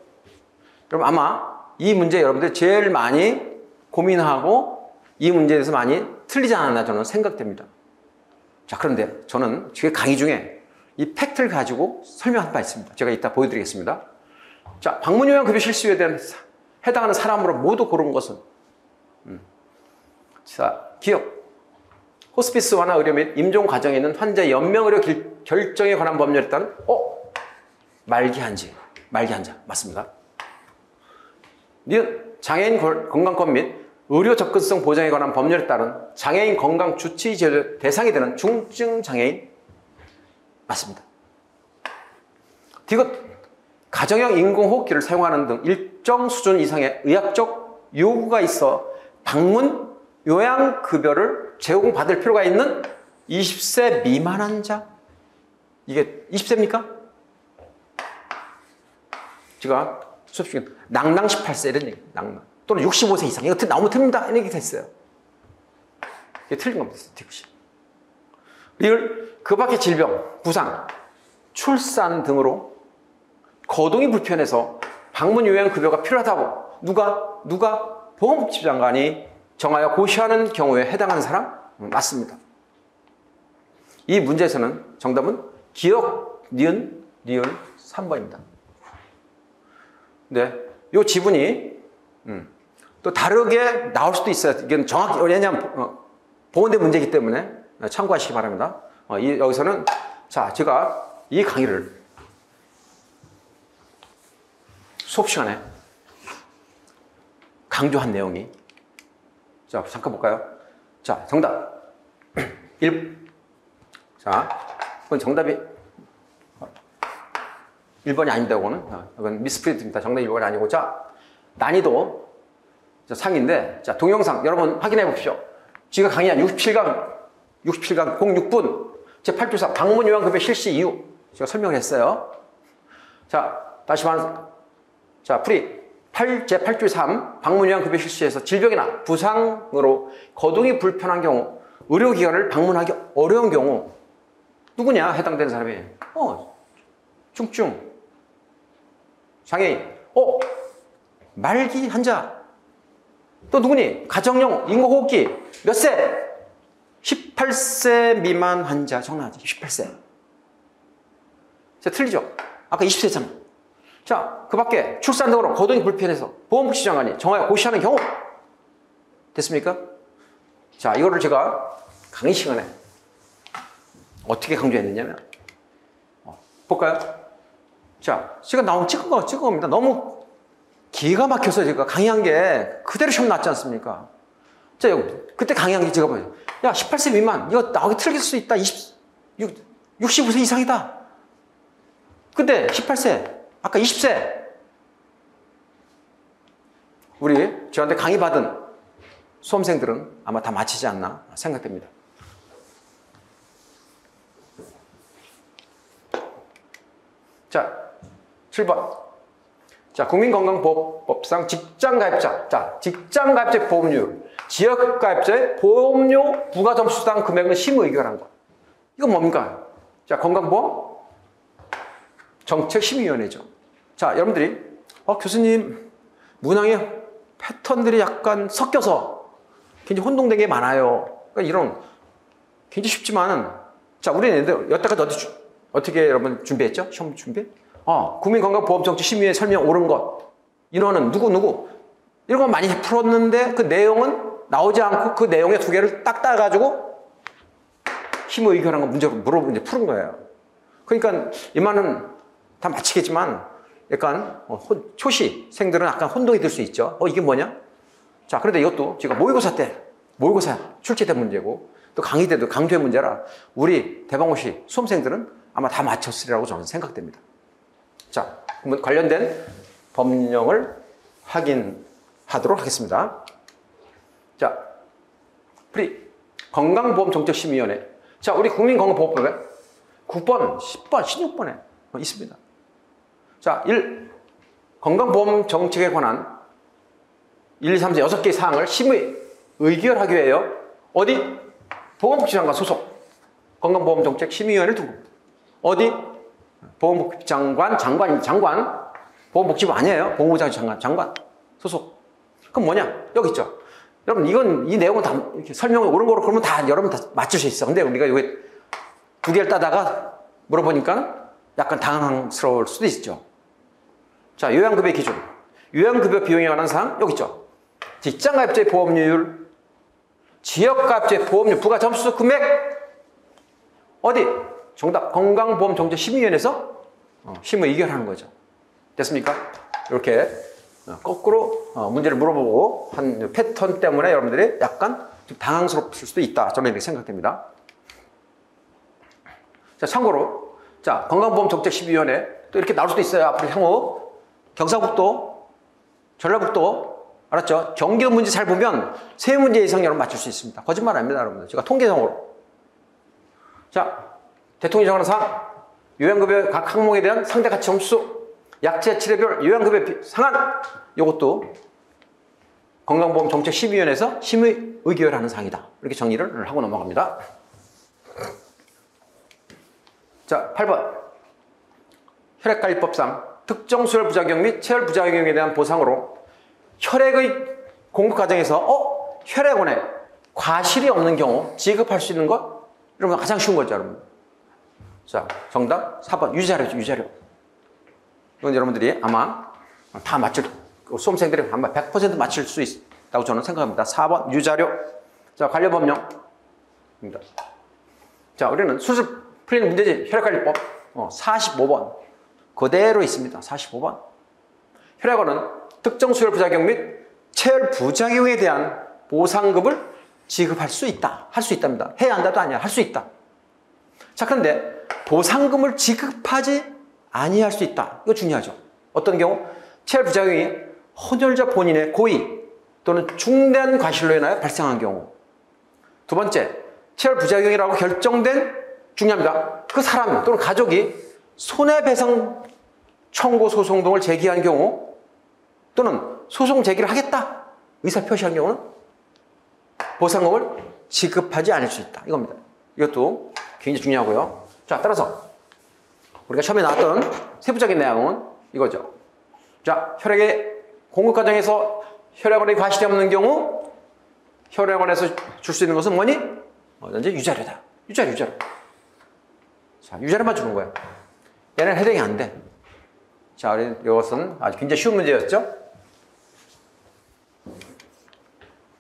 여러분 아마 이 문제 여러분들 제일 많이 고민하고 이 문제에 대해서 많이 틀리지 않았나 저는 생각됩니다. 자, 그런데 저는 제 강의 중에 이 팩트를 가지고 설명한 바 있습니다. 제가 이따 보여드리겠습니다. 자, 방문 요양급여 실시에 대한 해당하는 사람으로 모두 고른 것은 자, 기억. 호스피스 완화 의료 및 임종 과정에 있는 환자의 연명 의료 결정에 관한 법률에 따른 말기한자 맞습니다. 니은 장애인 건강권 및 의료 접근성 보장에 관한 법률에 따른 장애인 건강 주치 제도 대상이 되는 중증 장애인 맞습니다. 디귿 가정형 인공호흡기를 사용하는 등 일정 수준 이상의 의학적 요구가 있어 방문 요양급여를 제공받을 필요가 있는 20세 미만 환자. 이게 20세입니까? 제가 수업 중에 낭낭 18세 이런 얘기, 낭낭. 또는 65세 이상. 이거 너무 틀립니다. 이런 얘기 됐어요. 이게 틀린 겁니다. 리을 그 밖의 질병, 부상, 출산 등으로 거동이 불편해서 방문 요양급여가 필요하다고 누가 보건복지부 장관이 정하여 고시하는 경우에 해당하는 사람? 맞습니다. 이 문제에서는 정답은 기억, 니은, 리을 3번입니다. 네, 이 지분이 또 다르게 나올 수도 있어요. 이건 정확히, 왜냐하면 보건대 문제이기 때문에 참고하시기 바랍니다. 여기서는 자, 제가 이 강의를 수업 시간에 강조한 내용이 자, 잠깐 볼까요? 자, 정답 1. 자, 이건 정답이 1번이 아닙니다. 이건 미스프린트입니다. 정답이 1번이 아니고. 자, 난이도 상인데, 자, 동영상 여러분 확인해 보십시오. 지금 강의한 67강 06분 제8조사 방문 요양급여 실시 이유 제가 설명을 했어요. 자, 다시 말해서 자, 풀이 제8조 3 방문 요양급여 실시에서 질병이나 부상으로 거동이 불편한 경우 의료기관을 방문하기 어려운 경우 누구냐 해당되는 사람이 중증 장애인 말기 환자 또 누구니 가정용 인공호흡기 몇 세? 18세 미만 환자 정답하지 18세. 자, 틀리죠? 아까 20세잖아. 자, 그 밖에 출산 등으로 거동이 불편해서 보건복지부 장관이 정하여 고시하는 경우 됐습니까? 자, 이거를 제가 강의 시간에 어떻게 강조했느냐면 볼까요? 자, 제가 나온 찍은 겁니다. 너무 기가 막혀서 제가 강의한 게 그대로 시험 났지 않습니까? 자, 그때 강의한 게 제가 보여요. 야, 18세 미만 이거 나오기 틀릴 수 있다. 65세 이상이다. 근데 18세 아까 20세 우리 저한테 강의받은 수험생들은 아마 다 맞히지 않나 생각됩니다. 자, 7번. 자, 국민건강보호법상 직장가입자. 자, 직장가입자 보험료율. 지역가입자의 보험료 부가점수당 금액을 심의의결한 것. 이건 뭡니까? 자, 건강보험 정책심의위원회죠. 자, 여러분들이 교수님 문항의 패턴들이 약간 섞여서 굉장히 혼동된 게 많아요. 그러니까 이런 굉장히 쉽지만은 자, 우리는 여태까지 어떻게 여러분 준비했죠? 시험 준비? 국민건강보험정책심의회 설명 옳은 것. 인원은 누구 이런 건 많이 풀었는데 그 내용은 나오지 않고 그 내용의 두 개를 딱 따가지고 힘의 의결한 거 문제로 물어보고 이제 푸는 거예요. 그러니까 이만은 다 맞히겠지만 약간 초시생들은 약간 혼동이 될 수 있죠. 이게 뭐냐? 자, 그런데 이것도 제가 모의고사 출제 때 문제고 또 강의 때도 강조의 문제라 우리 대방고시 수험생들은 아마 다 맞췄으리라고 저는 생각됩니다. 자, 그러면 관련된 법령을 확인하도록 하겠습니다. 자, 건강보험정책심의위원회. 자, 우리 국민건강보험법에 9번, 10번, 16번에 있습니다. 자, 1. 건강보험정책에 관한 1, 2, 3, 4, 6개의 사항을 심의, 의결하기 위하여 어디? 보건복지장관 소속 건강보험정책심의위원회를 두고 어디? 보건복지장관, 장관 보건복지부 아니에요. 보건복지부 장관 소속. 그럼 뭐냐? 여기 있죠. 여러분 이 내용은 다 이렇게 설명을 오른거로 그러면 다 여러분 다 맞출 수 있어. 근데 우리가 이게 두 개를 따다가 물어보니까 약간 당황스러울 수도 있죠. 자, 요양급여 기준. 요양급여 비용에 관한 사항 여기 있죠. 직장가입자의 보험료율, 지역가입자의 보험료 부과 점수 금액 어디? 정답 건강보험정책심의위원회에서 심의 의결하는 거죠. 됐습니까? 이렇게 거꾸로 문제를 물어보고 한 패턴 때문에 여러분들이 약간 좀 당황스럽을 수도 있다. 저는 이렇게 생각됩니다. 자, 참고로 자, 건강보험정책심의위원회 또 이렇게 나올 수도 있어요. 앞으로 향후 경상북도, 전라북도 알았죠? 경기도 문제 잘 보면 3문제 이상 여러분 맞출 수 있습니다. 거짓말 아닙니다, 여러분들. 제가 통계상으로. 자, 대통령이 정하는 사항, 요양급여 각 항목에 대한 상대가치 점수, 약체 치료별 요양급여 상한, 이것도 건강보험정책심의위원회에서 심의 의결하는 사항이다. 이렇게 정리를 하고 넘어갑니다. 자, 8번. 혈액관리법상 특정 수혈 부작용 및 체혈 부작용에 대한 보상으로 혈액의 공급 과정에서 혈액원에 과실이 없는 경우 지급할 수 있는 것? 이러면 가장 쉬운 거죠, 여러분. 자, 정답 4번. 유자료죠, 유자료. 이건 여러분들이 아마 다 수험생들이 아마 100% 맞출 수 있다고 저는 생각합니다. 4번. 유자료. 자, 관련 법령입니다. 자, 우리는 수술 풀리는 문제지. 혈액관리법 45번. 그대로 있습니다. 45번. 혈액원은 특정 수혈 부작용 및 체혈 부작용에 대한 보상금을 지급할 수 있다. 할 수 있답니다. 해야 한다도 아니야. 할 수 있다. 자, 그런데 보상금을 지급하지 아니할 수 있다. 이거 중요하죠. 어떤 경우? 체혈 부작용이 헌혈자 본인의 고의 또는 중대한 과실로 인하여 발생한 경우. 두 번째, 체혈 부작용이라고 결정된 중요합니다. 그 사람 또는 가족이 손해배상 청구 소송 등을 제기한 경우 또는 소송 제기를 하겠다 의사 표시한 경우는 보상금을 지급하지 않을 수 있다. 이겁니다. 이것도 굉장히 중요하고요. 자, 따라서 우리가 처음에 나왔던 세부적인 내용은 이거죠. 자, 혈액의 공급 과정에서 혈액원에 과실이 없는 경우 혈액원에서 줄 수 있는 것은 뭐니? 이제 유자료다. 유자료. 자, 유자료만 주는 거야. 얘는 해당이 안 돼. 자, 이것은 아주 굉장히 쉬운 문제였죠?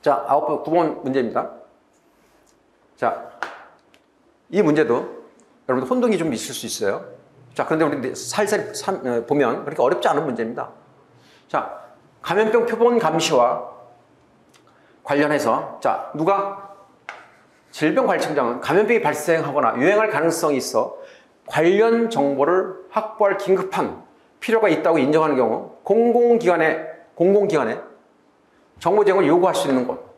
자, 9번 문제입니다. 자, 이 문제도 여러분들 혼동이 좀 있을 수 있어요. 자, 그런데 우리 살살 보면 그렇게 어렵지 않은 문제입니다. 자, 감염병 표본 감시와 관련해서 자, 누가 질병관리청장은 감염병이 발생하거나 유행할 가능성이 있어 관련 정보를 확보할 긴급한 필요가 있다고 인정하는 경우 공공기관에 정보 제공을 요구할 수 있는 곳.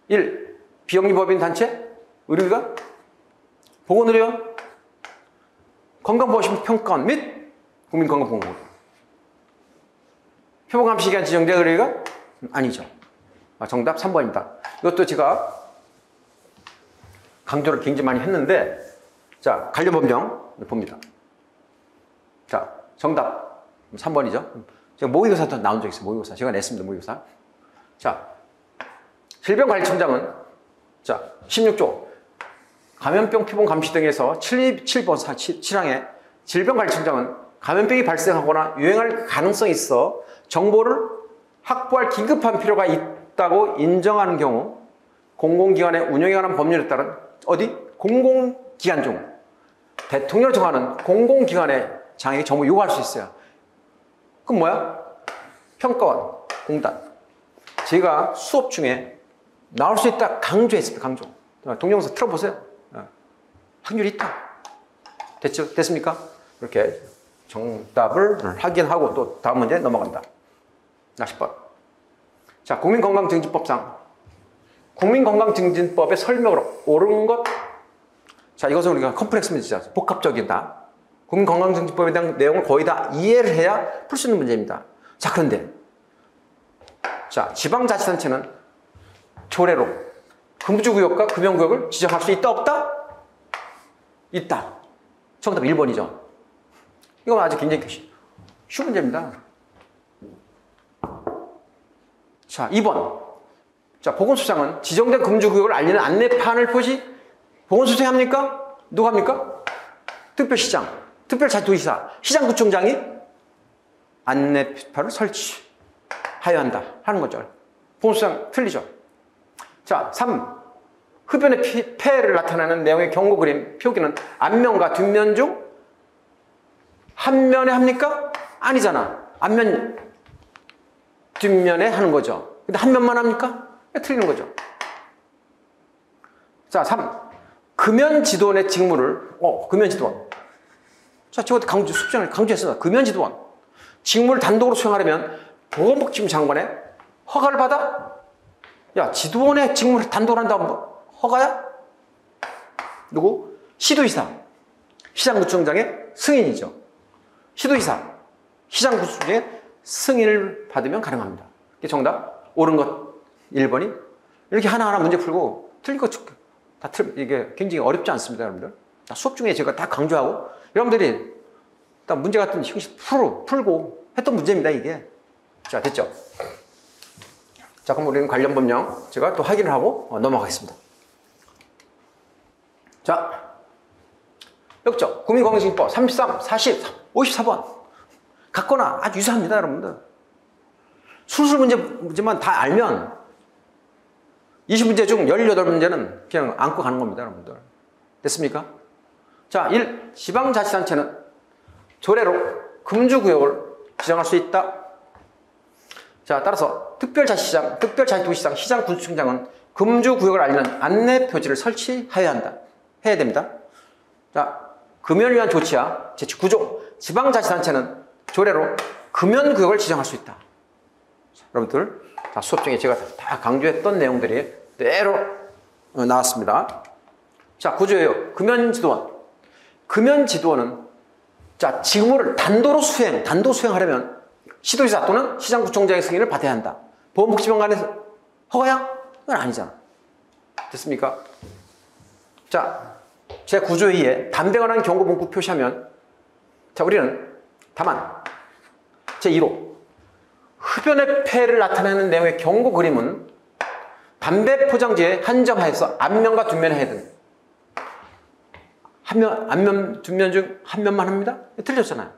1. 비영리법인 단체, 의료기관, 보건의료원, 건강보험평가원 및 국민건강보험공단. 표본감시기관 지정된 의료기관? 아니죠. 정답 3번입니다. 이것도 제가 강조를 굉장히 많이 했는데 자, 관련 법령 봅니다. 자, 정답 3번이죠. 제가 모의고사도 나온 적 있어요. 모의고사. 제가 냈습니다. 모의고사. 자, 질병관리청장은 자, 16조 감염병 표본 감시 등에서 7번 7항에 질병관리청장은 감염병이 발생하거나 유행할 가능성이 있어 정보를 확보할 긴급한 필요가 있다고 인정하는 경우 공공기관의 운영에 관한 법률에 따른 어디? 공공기관 중 대통령을 정하는 공공기관의 장에게 정부 요구할 수 있어요. 그럼 뭐야? 평가원, 공단. 제가 수업 중에 나올 수 있다 강조했습니다. 강조. 동영상 틀어보세요. 확률이 있다. 됐죠? 됐습니까? 이렇게 정답을 확인하고 또 다음 문제 넘어간다. 10번. 자, 국민건강증진법상 국민건강증진법의 설명으로 옳은 것. 자, 이것은 우리가 컴플렉스 문제죠. 복합적이다. 국민건강증진법에 대한 내용을 거의 다 이해를 해야 풀 수 있는 문제입니다. 자, 그런데 자, 지방자치단체는 조례로 금주구역과 금연구역을 지정할 수 있다, 없다? 있다. 정답 1번이죠. 이건 아주 굉장히 쉬운 문제입니다. 자, 2번. 자, 보건소장은 지정된 금주구역을 알리는 안내판을 표시, 보건소장이 합니까? 누가 합니까? 특별시장, 특별자치도시사, 시장구청장이 안내판을 설치하여야 한다 하는 거죠. 보건소장 틀리죠. 자, 3. 흡연의 폐해를 나타내는 내용의 경고 그림, 표기는 앞면과 뒷면 중 한 면에 합니까? 아니잖아. 앞면, 뒷면에 하는 거죠. 근데 한 면만 합니까? 틀리는 거죠. 자, 3. 금연지도원의 직무를, 금연지도원. 자, 저거 숙제를 강조했습니다. 금연지도원. 직무를 단독으로 수행하려면 보건복지부 장관의 허가를 받아? 야, 지도원의 직무를 단독으로 한다면 허가야? 누구? 시도지사. 시장구청장의 승인이죠. 시도지사. 시장구청장의 승인을 받으면 가능합니다. 이게 정답. 옳은 것 1번이. 이렇게 하나하나 문제 풀고 틀린 것 다 이게 굉장히 어렵지 않습니다, 여러분들. 수업 중에 제가 다 강조하고 여러분들이 일단 문제 같은 형식 풀고 했던 문제입니다, 이게. 자, 됐죠? 자, 그럼 우리는 관련 법령 제가 또 확인을 하고 넘어가겠습니다. 자, 역적 국민건강증진법 33, 40, 54번 같거나 아주 유사합니다, 여러분들. 술술 문제만 다 알면 20문제 중 18문제는 그냥 안고 가는 겁니다, 여러분들. 됐습니까? 자, 1. 지방자치단체는 조례로 금주구역을 지정할 수 있다. 자, 따라서 특별자치시장, 특별자치도시장, 시장군청장은 금주구역을 알리는 안내표지를 설치해야 한다. 해야 됩니다. 자, 금연을 위한 조치야. 제9조 지방자치단체는 조례로 금연구역을 지정할 수 있다. 자, 여러분들, 자, 수업 중에 제가 다 강조했던 내용들이 그대로 나왔습니다. 자, 구조예요. 금연지도원. 금연지도원은 자, 직무를 단독 수행하려면 시도지사 또는 시장구청장의 승인을 받아야 한다. 보건복지병관에서 허가야? 그건 아니잖아. 됐습니까? 자, 제9조2에 담배가 관한 경고 문구 표시하면 자, 우리는 다만 제1호 흡연의 폐해를 나타내는 내용의 경고 그림은 담배 포장지에 한정하여서 앞면과 뒷면에 해야 된다. 앞면, 뒷면 중 한 면만 합니다? 틀렸잖아요.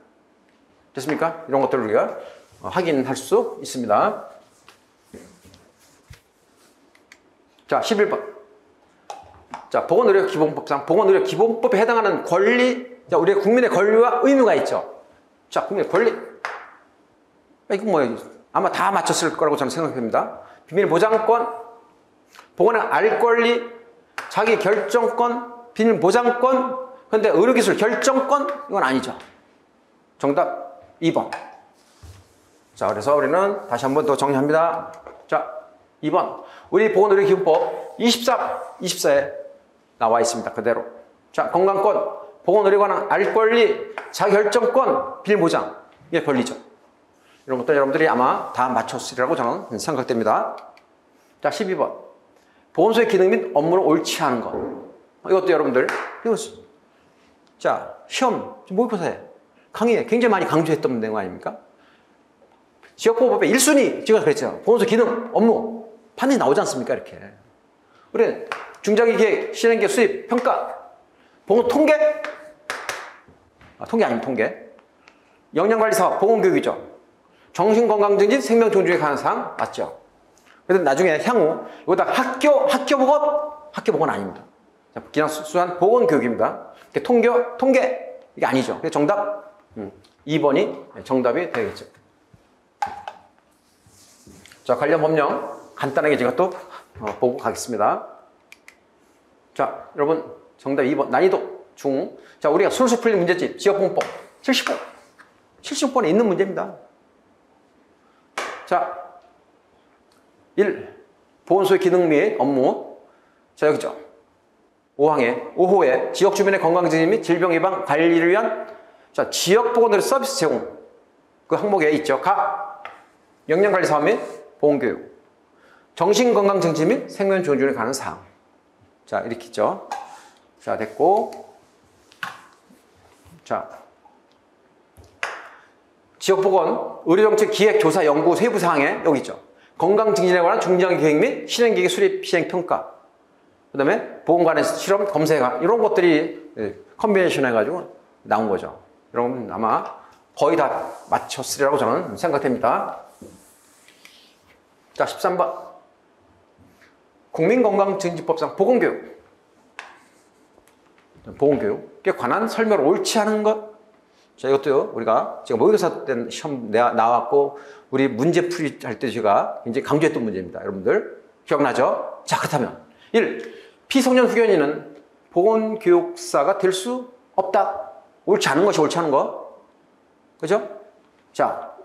됐습니까? 이런 것들을 우리가 확인할 수 있습니다. 자, 11번. 자, 보건의료기본법상 보건의료기본법에 해당하는 권리, 자, 우리의 국민의 권리와 의무가 있죠. 자, 국민의 권리. 이건 뭐예요? 아마 다 맞췄을 거라고 저는 생각합니다. 비밀보장권, 보건의 알 권리, 자기 결정권, 비밀보장권, 근데 의료기술 결정권, 이건 아니죠. 정답 2번. 자, 그래서 우리는 다시 한 번 더 정리합니다. 자, 2번. 우리 보건의료기본법 23, 24에 나와 있습니다. 그대로. 자, 건강권, 보건의료에 관한 알 권리, 자기결정권, 비밀보장. 이게 권리죠. 이런 것들 여러분들이 아마 다 맞췄으리라고 저는 생각됩니다. 자, 12번. 보건소의 기능 및 업무를 옳지 않은 것. 이것도 여러분들, 자, 시험, 모의고사에, 강의에 굉장히 많이 강조했던 내용 아닙니까? 지역보호법의 1순위, 제가 그랬죠. 보건소 기능, 업무, 반드시 나오지 않습니까? 이렇게. 우리 중장기 계획, 실행계획, 수입, 평가, 보건 통계? 통계 아니면 통계. 영양관리사업, 보건교육이죠. 정신건강증진, 생명존중에 관한 사항, 맞죠? 그래서 나중에 향후, 이거다 학교보건 아닙니다. 자, 기능수수한 보건교육입니다. 통계 이게 아니죠. 그래서 정답 2번이 정답이 되겠죠. 자, 관련 법령 간단하게 제가 또 보고 가겠습니다. 자, 여러분 정답 2번 난이도 중. 자, 우리가 술술 풀린 문제집 지역공법 70번. 70번에 있는 문제입니다. 자, 1. 보건소의 기능 및 업무. 자, 여기죠. 5호에 지역 주민의 건강 증진 및 질병 예방 관리를 위한 자, 지역 보건의료 서비스 제공. 그 항목에 있죠. 영양관리 사업 및 보건교육. 정신건강 증진 및 생명 존중에 관한 사항. 자, 이렇게 있죠. 자, 됐고. 자, 지역보건 의료정책 기획 조사 연구 세부 사항에 여기 있죠. 건강 증진에 관한 중장 계획 및 실행 계획 수립 시행 평가. 그다음에 보건 관련 실험 검색 이런 것들이 컨비네이션 해가지고 나온 거죠. 여러분 아마 거의 다 맞췄으리라고 저는 생각됩니다. 자, 13번 국민건강증진법상 보건교육에 관한 설명을 옳지 않은 것. 자, 이것도요, 우리가 제가 모의고사 때 시험 나왔고, 우리 문제풀이 할 때 제가 굉장히 강조했던 문제입니다. 여러분들, 기억나죠? 자, 그렇다면, 1. 피성년 후견인은 보건교육사가 될 수 없다. 옳지 않은 것이 옳지 않은 거. 그죠? 자,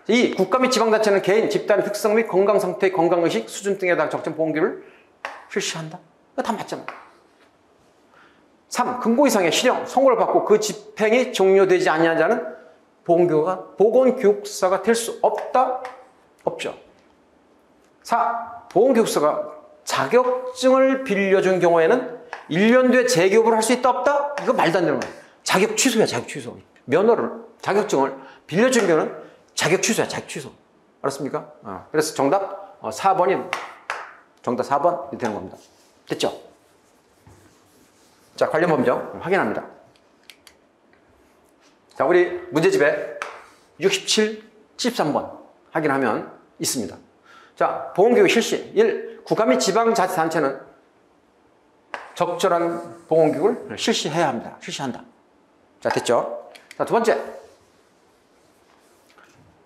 2. 국가 및 지방자치는 개인, 집단의 특성 및 건강상태, 건강의식, 수준 등에 따라 적정 보건교육을 실시한다. 이거 다 맞잖아. 3. 금고 이상의 실형, 선고를 받고 그 집행이 종료되지 아니한 자는 보건교육사가 될 수 없다? 없죠. 4. 보건교육사가 자격증을 빌려준 경우에는 1년 뒤에 재교부를 할 수 있다? 없다? 이거 말도 안 되는 거야. 자격 취소야, 자격 취소. 자격증을 빌려준 경우는 자격 취소야, 자격 취소. 알았습니까? 그래서 정답 4번이, 정답 4번 되는 겁니다. 됐죠? 자, 관련 법령 확인합니다. 자, 우리 문제집에 67, 73번 확인하면 있습니다. 자, 보건교육 실시. 1. 국가 및 지방자치단체는 적절한 보건교육을 실시해야 합니다. 실시한다. 자, 됐죠? 자, 두 번째.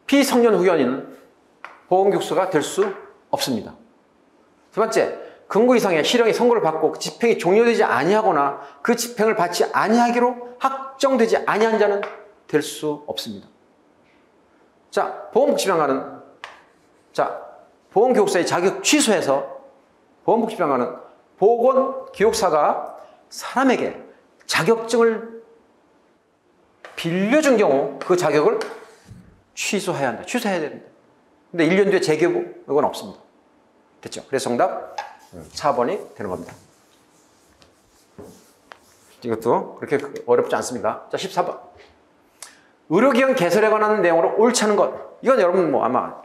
피성년 후견인은 보건교육사가 될 수 없습니다. 두 번째. 금고 이상의 실형의 선고를 받고 그 집행이 종료되지 아니하거나 그 집행을 받지 아니하기로 확정되지 아니한 자는 될 수 없습니다. 자, 보건복지병관은 보건교육사의 자격 취소해서 보건복지병관은 보건교육사가 사람에게 자격증을 빌려준 경우 그 자격을 취소해야 한다. 취소해야 된다. 근데 1년 뒤에 재교부 이건 없습니다. 됐죠? 그래서 정답 4번이 되는 겁니다. 이것도 그렇게 어렵지 않습니다. 자, 14번. 의료기관 개설에 관한 내용으로 옳지 않은 것. 이건 여러분 뭐 아마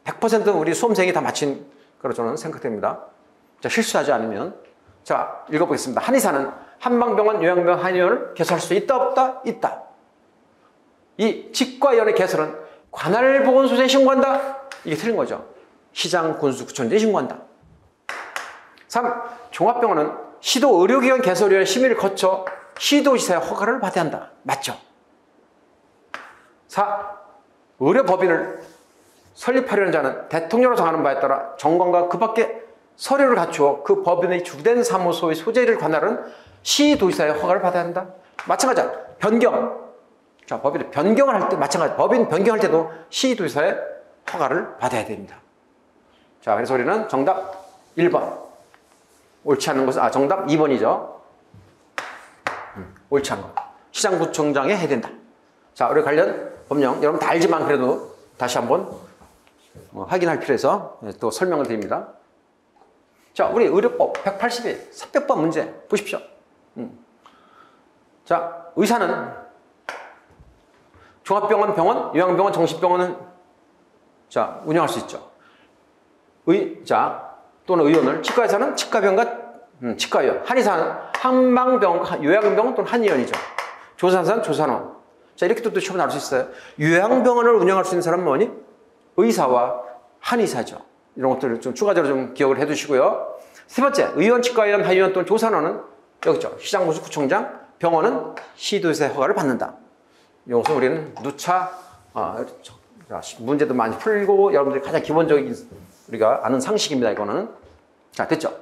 100% 우리 수험생이 다 맞힌 거로 저는 생각됩니다. 자, 실수하지 않으면. 자, 읽어보겠습니다. 한의사는 한방병원, 요양병원, 한의원을 개설할 수 있다, 없다? 있다. 이 치과의원의 개설은 관할보건소에 신고한다? 이게 틀린 거죠. 시장, 군수, 구청장에 신고한다. 3. 종합병원은 시도 의료기관 개설위원회 심의를 거쳐 시도지사의 허가를 받아야 한다. 맞죠? 4. 의료법인을 설립하려는 자는 대통령으로 정하는 바에 따라 정관과 그 밖에 서류를 갖추어 그 법인의 주된 사무소의 소재를 관할하는 시도지사의 허가를 받아야 한다. 마찬가지야. 변경. 자, 법인을 변경을 할 때 마찬가지. 법인 변경할 때도 시도지사의 허가를 받아야 됩니다. 자, 그래서 우리는 정답 1번. 옳지 않은 것은, 정답 2번이죠. 옳지 않은 것. 시장구청장에 해야 된다. 자, 우리 관련 법령, 여러분 다 알지만 그래도 다시 한번 확인할 필요해서 또 설명을 드립니다. 자, 우리 의료법 180일 300번 문제 보십시오. 자, 의사는 종합병원, 병원, 요양병원, 정신병원은 자, 운영할 수 있죠. 의자 또는 의원을, 치과의사는 치과병과 치과의원, 한의사는 한방병원, 요양병원 또는 한의원이죠. 조산사는 조산원. 자, 이렇게 또 시험 나올 수 있어요. 요양병원을 운영할 수 있는 사람은 뭐니? 의사와 한의사죠. 이런 것들을 좀 추가적으로 좀 기억을 해 두시고요. 세 번째, 의원, 치과의원, 하의원 또는 조산원은 여기 있죠. 시장, 군수, 구청장, 병원은 시도지사의 허가를 받는다. 이것은 우리는 누차 문제도 많이 풀고 여러분들이 가장 기본적인 우리가 아는 상식입니다. 이거는. 자, 됐죠?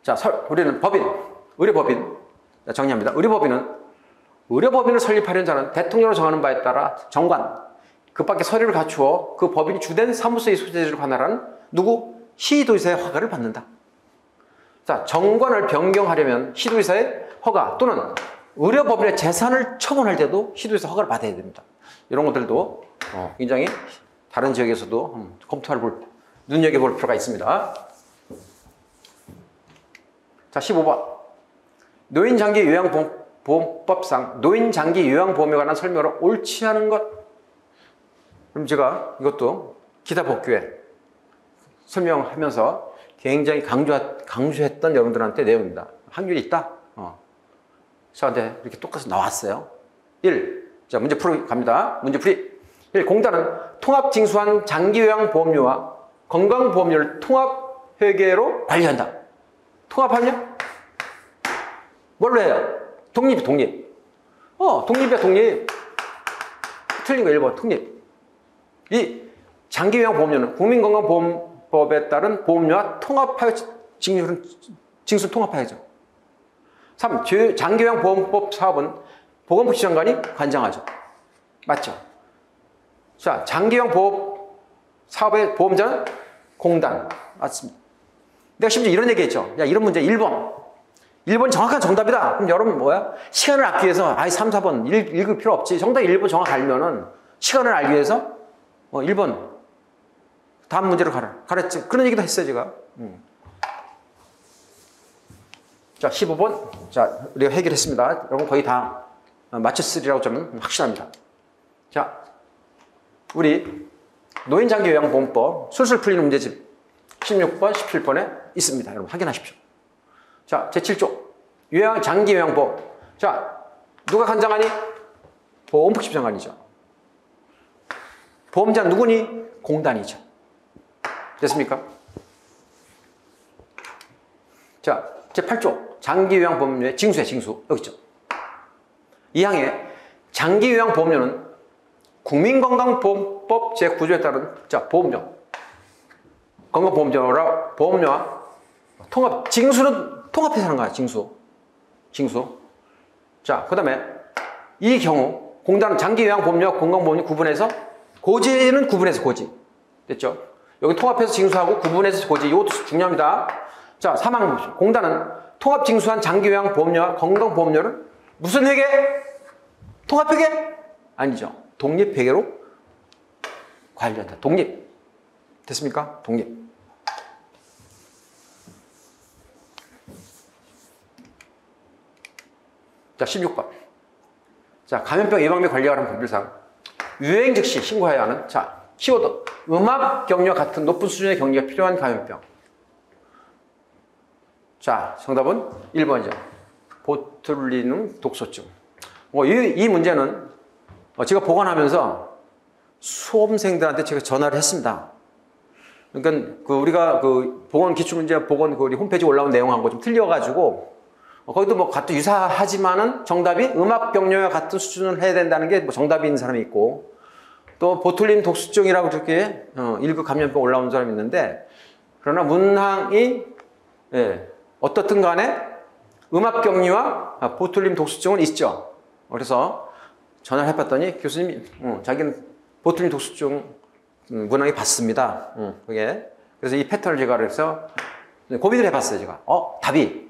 자, 우리는 법인, 의료법인 정리합니다. 의료법인을 설립하려는 자는 대통령으로 정하는 바에 따라 정관, 그 밖에 서류를 갖추어 그 법인이 주된 사무소의 소재지를 관할하는 누구? 시도지사의 허가를 받는다. 자, 정관을 변경하려면 시도지사의 허가 또는 의료법인의 재산을 처분할 때도 시도지사 허가를 받아야 됩니다. 이런 것들도 굉장히 다른 지역에서도 눈여겨볼 필요가 있습니다. 자, 15번. 노인장기 요양보험법상 노인장기 요양보험에 관한 설명을 옳지 않은 것. 그럼 제가 이것도 기타 복귀에 설명하면서 굉장히 강조했던 여러분들한테 내용입니다. 확률이 있다. 저한테 이렇게 똑같이 나왔어요. 1. 자, 문제 풀이 갑니다. 문제 풀이. 1. 공단은 통합징수한 장기요양보험료와 건강보험료를 통합회계로 관리한다. 통합하냐? 뭘로 해요? 독립. 독립이야, 독립. 틀린 거 1번, 독립. 2. 장기요양보험료는 국민건강보험법에 따른 보험료와 통합하여 징수를 통합하여죠. 3. 장기요양보험법 사업은 보건복지부 장관이 관장하죠. 맞죠? 자, 장기요양보험 사업의 보험자는 공단. 맞습니다. 내가 심지어 이런 얘기 했죠. 야, 이런 문제 1번. 1번 정확한 정답이다. 그럼 여러분 뭐야? 시간을 아끼기 위해서 3, 4번 읽을 필요 없지. 정답 1번 정확히 알면은 시간을 알기 위해서 1번 다음 문제로 가랬지. 그런 얘기도 했어요, 제가. 자, 15번. 자, 우리가 해결했습니다. 여러분 거의 다 맞췄으리라고 저는 확신합니다. 자, 우리 노인장기요양보험법 술술 풀리는 문제집 16번, 17번에 있습니다. 여러분 확인하십시오. 자, 제7조 장기요양보험. 자, 누가 관장하니? 보건복지부 장관이죠. 보험자 누구니? 공단이죠. 됐습니까? 자, 제8조 장기요양보험료의 징수. 여기 있죠. 이 항의 장기요양보험료는 국민건강보험법 제9조에 따른 보험료, 건강보험료와 징수는 통합해서 하는 거야. 징수. 자, 그 다음에 이 경우 공단은 장기요양보험료와 건강보험료 구분해서 고지는 구분해서 고지. 됐죠? 여기 통합해서 징수하고 구분해서 고지. 이것도 중요합니다. 자, 3항 공단은 통합징수한 장기요양보험료와 건강보험료를 무슨 회계? 통합회계? 아니죠. 독립회계로 관리한다. 독립. 됐습니까? 독립. 자, 16번. 자, 감염병 예방및 관리에 관한 법률상 유행 즉시 신고해야 하는, 자, 키워드 음압 격려 같은 높은 수준의 격리가 필요한 감염병. 자, 정답은 1번이죠. 보툴리눔 독소증. 이 문제는 제가 보관하면서 수험생들한테 제가 전화를 했습니다. 그러니까 우리가 보건 기출문제 보건 우리 홈페이지에 올라온 내용하고 좀 틀려가지고 거기도 같은 유사하지만은 정답이 음압 격려와 같은 수준을 해야 된다는 게 정답인 사람이 있고, 또 보툴린 독수증이라고 그렇게 1급 감염병 올라온 사람이 있는데, 그러나 문항이 어떻든 간에 음압 격리와 보툴린 독수증은 있죠. 그래서 전화를 해봤더니 교수님이 자기는 보툴린 독수증 문항이 봤습니다. 그게. 그래서 이 패턴을 제가 그래서 고민을 해봤어요. 제가 답이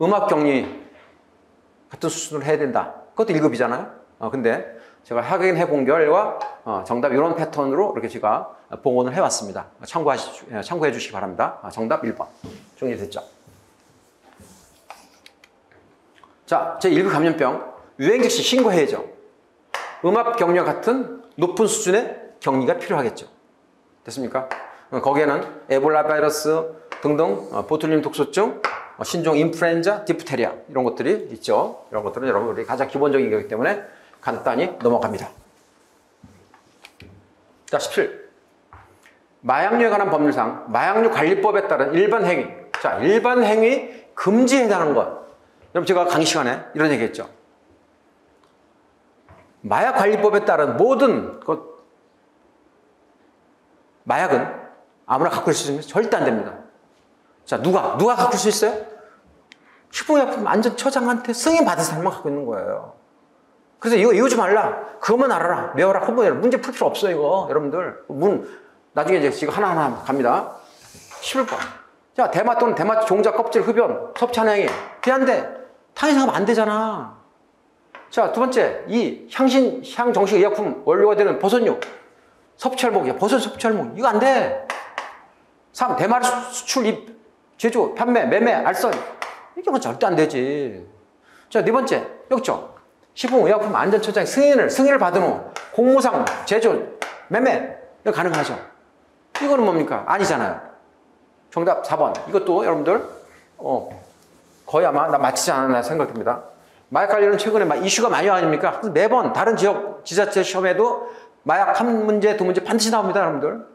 음압 격리 같은 수준으로 해야 된다. 그것도 1급이잖아요. 근데 제가 확인해 본 결과 정답 이런 패턴으로 이렇게 제가 복원을 해왔습니다. 참고해 주시기 바랍니다. 정답 1번 정리됐죠. 자, 제1급 감염병 유행 즉시 신고해야죠. 음압 격려 같은 높은 수준의 격리가 필요하겠죠. 됐습니까? 거기에는 에볼라 바이러스 등등 보툴린 독소증, 신종 인플루엔자, 디프테리아 이런 것들이 있죠. 이런 것들은 여러분들이 가장 기본적인 거기 때문에 간단히 넘어갑니다. 자, 17. 마약류에 관한 법률상 마약류 관리법에 따른 일반 행위. 자, 일반 행위 금지에 해당하는 것. 여러분 제가 강의 시간에 이런 얘기 했죠. 마약 관리법에 따른 모든 마약은 아무나 갖고 있을 수 있는 절대 안 됩니다. 자, 누가 갖고 수 있어요? 식품의약품안전처장한테 승인 받은 사람만 갖고 있는 거예요. 그래서 이거 이러지 말라. 그것만 알아라. 외워라. 허브해라. 문제 풀 필요 없어요, 이거. 여러분들. 나중에 이제 지금 하나하나 갑니다. 11번. 자, 대마 또는 대마 종자 껍질 흡연, 섭취하는 행위. 대안돼. 당연히 안 되잖아. 자, 두 번째. 향정식 의약품 원료가 되는 버섯류. 섭취할목. 버섯 섭취할목. 이거 안 돼. 3. 대마를 수출, 제조, 판매, 매매, 알선. 이게 절대 안 되지. 자, 네 번째. 여기 있죠. 식품의약품 안전처장 승인을 받은 후 공무상, 제조, 매매. 이거 가능하죠. 이거는 뭡니까? 아니잖아요. 정답 4번. 이것도 여러분들 거의 아마 맞히지 않았나 생각됩니다. 마약 관리는 최근에 이슈가 많이 아닙니까? 매번 다른 지역 지자체 시험에도 마약 한 문제, 두 문제 반드시 나옵니다, 여러분들.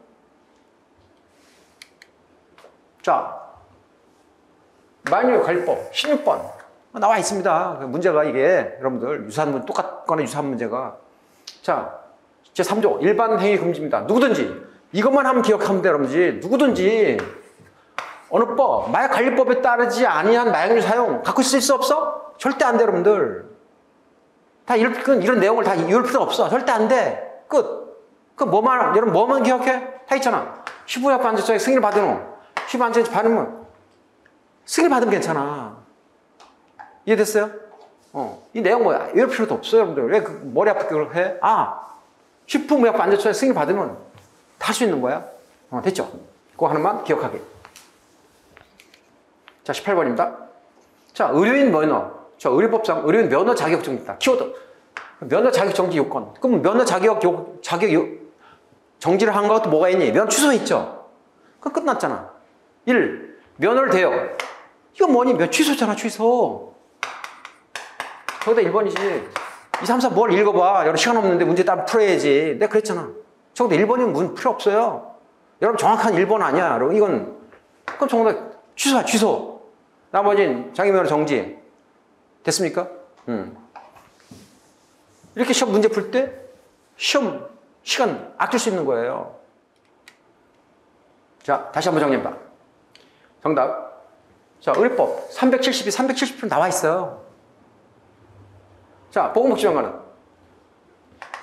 자, 마약류 관리법 16번 나와 있습니다. 문제가 이게 여러분들 똑같거나 유사한 문제가. 자, 제3조 일반 행위 금지입니다. 누구든지 이것만 하면 기억하면 돼요, 여러분들. 누구든지 어느 법, 마약 관리법에 따르지 아니한 마약류 사용 갖고 있을 수 없어? 절대 안 돼, 여러분들. 이런 내용을 다 이을 필요 없어. 절대 안 돼. 끝. 여러분 뭐만 기억해? 다 있잖아. 식품의약품 안전처장에 승인을 받은 후 식품 안전처장에 받으면 승인을 받으면 괜찮아. 이해됐어요? 이 내용 이럴 필요도 없어요, 여러분들. 왜 머리 아프게 그걸 해? 식품의약품 안전처장에 승인을 받으면 다 할 수 있는 거야. 됐죠? 그거 하나만 기억하게. 자, 18번입니다. 자, 의료인 면허. 자, 의료법상 의료인 면허 자격증입니다. 키워드. 면허 자격 정지 요건. 그럼 면허 자격 정지를 한 것도 뭐가 있니? 면허 취소 있죠? 그럼 끝났잖아. 1. 면허를 대여. 이거 뭐니? 취소잖아, 취소. 거기다 1번이지. 2, 3, 4 뭘 읽어봐. 여러분 시간 없는데 문제 따로 풀어야지. 내가 그랬잖아. 저기다 1번이면 문 필요 없어요. 여러분 정확한 1번 아니야. 여러분 이건 그럼 정답 취소야, 취소. 나머지는 장기면허 정지. 됐습니까? 이렇게 시험 문제 풀 때 시험 시간 아낄 수 있는 거예요. 자, 다시 한번 정리해봐. 정답. 자, 의료법 372, 370편 나와 있어요. 자, 보건복지장관은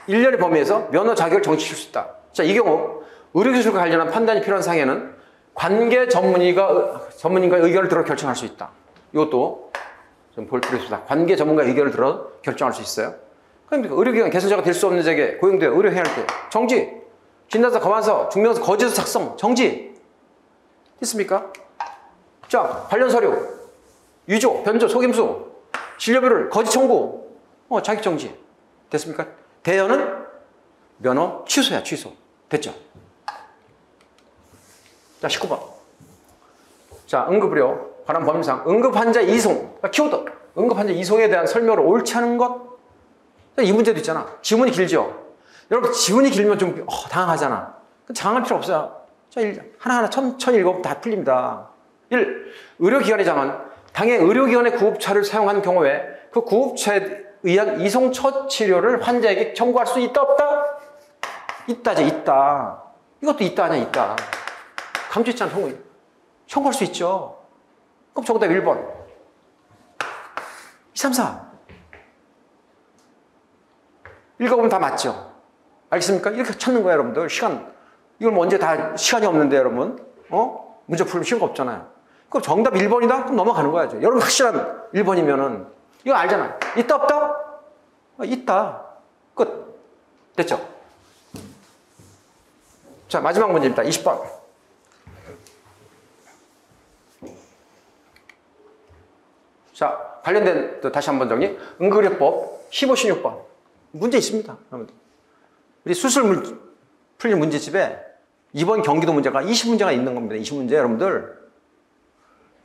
1년의 범위에서 면허 자격을 정지시킬 수 있다. 자, 이 경우 의료기술과 관련한 판단이 필요한 상해는 관계 전문인과의 의견을 들어 결정할 수 있다. 이것도 좀 볼 필요 있습니다. 관계 전문가의 의견을 들어 결정할 수 있어요. 그러니까 의료기관 개선자가 될 수 없는 자에게 고용되어 의료해야 할 때 정지. 진단서, 검안서, 증명서, 거짓서 작성 정지. 됐습니까? 자, 관련 서류, 위조, 변조, 속임수, 진료비를 거짓 청구, 자격 정지. 됐습니까? 대여는 면허 취소야, 취소. 됐죠? 자, 19번. 자, 응급의료 관한 법률상 응급환자 이송. 키워드. 응급환자 이송에 대한 설명을 옳지 않은 것. 이 문제도 있잖아. 지문이 길죠? 여러분, 지문이 길면 좀 당황하잖아. 당황할 필요 없어요. 자, 하나하나 천천히 읽어보면 다 풀립니다. 1. 의료기관이자만 당해 의료기관의 구급차를 사용한 경우에 그 구급차에 의한 이송 처치료를 환자에게 청구할 수 있다, 없다? 있다죠, 있다. 이것도 있다, 아니야, 있다. 강조했잖아, 청구할 수 있죠. 그럼 정답 1번. 2, 3, 4. 읽어보면 다 맞죠? 알겠습니까? 이렇게 찾는 거예요, 여러분들. 이걸 뭐 언제 다 시간이 없는데, 여러분. 문제 풀면 쉬운 거 없잖아요. 그럼 정답 1번이다? 그럼 넘어가는 거야죠. 여러분 확실한 1번이면은, 이거 알잖아. 있다, 없다? 있다. 끝. 됐죠? 자, 마지막 문제입니다. 20번. 자, 관련된 또 다시 한번 정리. 응급의료법 15, 16번. 문제 있습니다. 여러분들. 우리 수술 풀린 문제집에 이번 경기도 문제가 20문제가 있는 겁니다. 20문제 여러분들.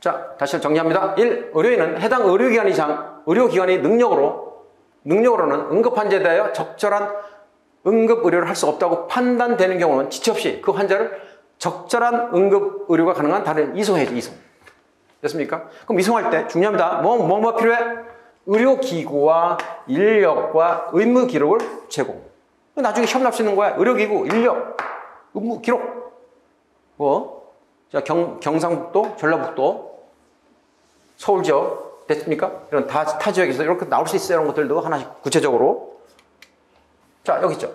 자, 다시 정리합니다. 1. 의료인은 해당 의료기관의 능력으로는 응급환자에 대하여 적절한 응급의료를 할 수 없다고 판단되는 경우는 지체 없이 그 환자를 적절한 응급 의료가 가능한 다른 이송해야죠. 이송. 됐습니까? 그럼 이송할 때 중요합니다. 뭐 필요해? 의료기구와 인력과 의무 기록을 제공. 나중에 시험 날 수 있는 거야. 의료기구, 인력, 의무 기록. 자, 경상북도, 전라북도, 서울 지역 됐습니까? 이런 타 지역에서 이렇게 나올 수 있어요. 이런 것들도 하나씩 구체적으로. 자, 여기 있죠.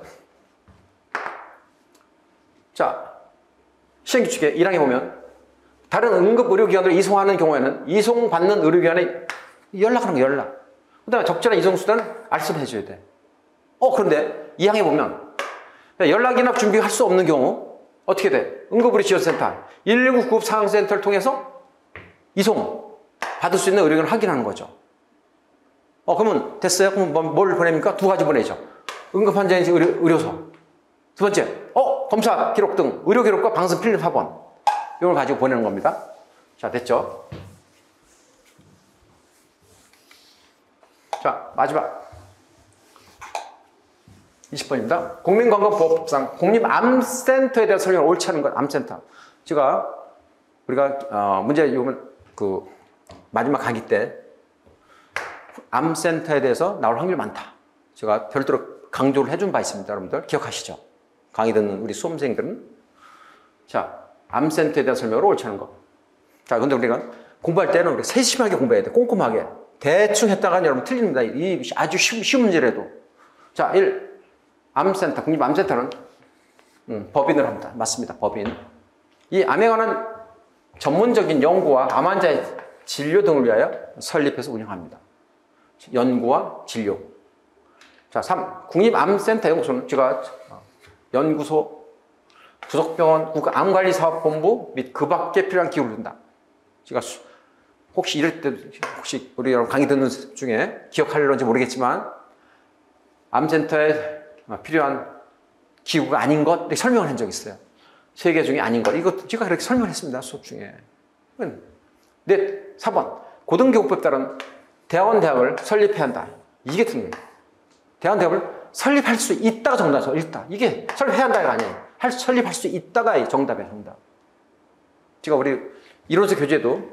자, 시행규칙에 1항에 보면 다른 응급의료기관으로 이송하는 경우에는 이송받는 의료기관에 연락하는 거예요. 연락. 그 다음에 적절한 이송수단 알선해줘야 돼. 그런데 2항에 보면 연락이나 준비할 수 없는 경우 어떻게 돼? 응급의료지원센터 119 구급상황센터를 통해서 이송 받을 수 있는 의료기관을 확인하는 거죠. 그러면 됐어요? 그럼 뭘 보냅니까? 두 가지 보내죠. 응급환자인지 의료소. 두 번째, 검사 기록 등 의료 기록과 방송 필름 합원. 이걸 가지고 보내는 겁니다. 자, 됐죠? 자, 마지막. 20번입니다. 국민건강보호법상 국립암센터에 대한 설명을 옳지 않은 것, 암센터. 우리가, 문제, 이거는 마지막 강의 때 암센터에 대해서 나올 확률이 많다. 제가 별도로 강조를 해준 바 있습니다. 여러분들 기억하시죠? 강의 듣는 우리 수험생들은. 자, 암센터에 대한 설명을 옳지 않은 것. 자, 근데 우리가 공부할 때는 우리가 세심하게 공부해야 돼. 꼼꼼하게. 대충 했다가는 여러분 틀립니다. 이 아주 쉬운 문제라도. 자, 1. 암센터, 국립암센터는 법인을 합니다. 맞습니다. 법인. 이 암에 관한 전문적인 연구와 암 환자의 진료 등을 위하여 설립해서 운영합니다. 연구와 진료. 자, 3. 국립암센터 연구소는 제가 연구소, 부속병원, 국가암관리사업본부 및 그 밖에 필요한 기구를 든다. 제가 혹시 이럴 때 혹시 우리 여러분 강의 듣는 중에 기억하려는지 모르겠지만 암센터에 필요한 기구가 아닌 것 이렇게 설명을 한 적이 있어요. 3개 중에 아닌 것. 이거 제가 그렇게 설명했습니다. 수업 중에. 네, 4번. 고등교육법에 따른 대학을 설립해야 한다. 이게 틀립니다. 대학을 설립할 수 있다가 정답이죠. 있다. 이게 설립해야 한다가 아니에요. 설립할 수 있다가 정답이에요. 정답. 제가 우리 이론서 교재도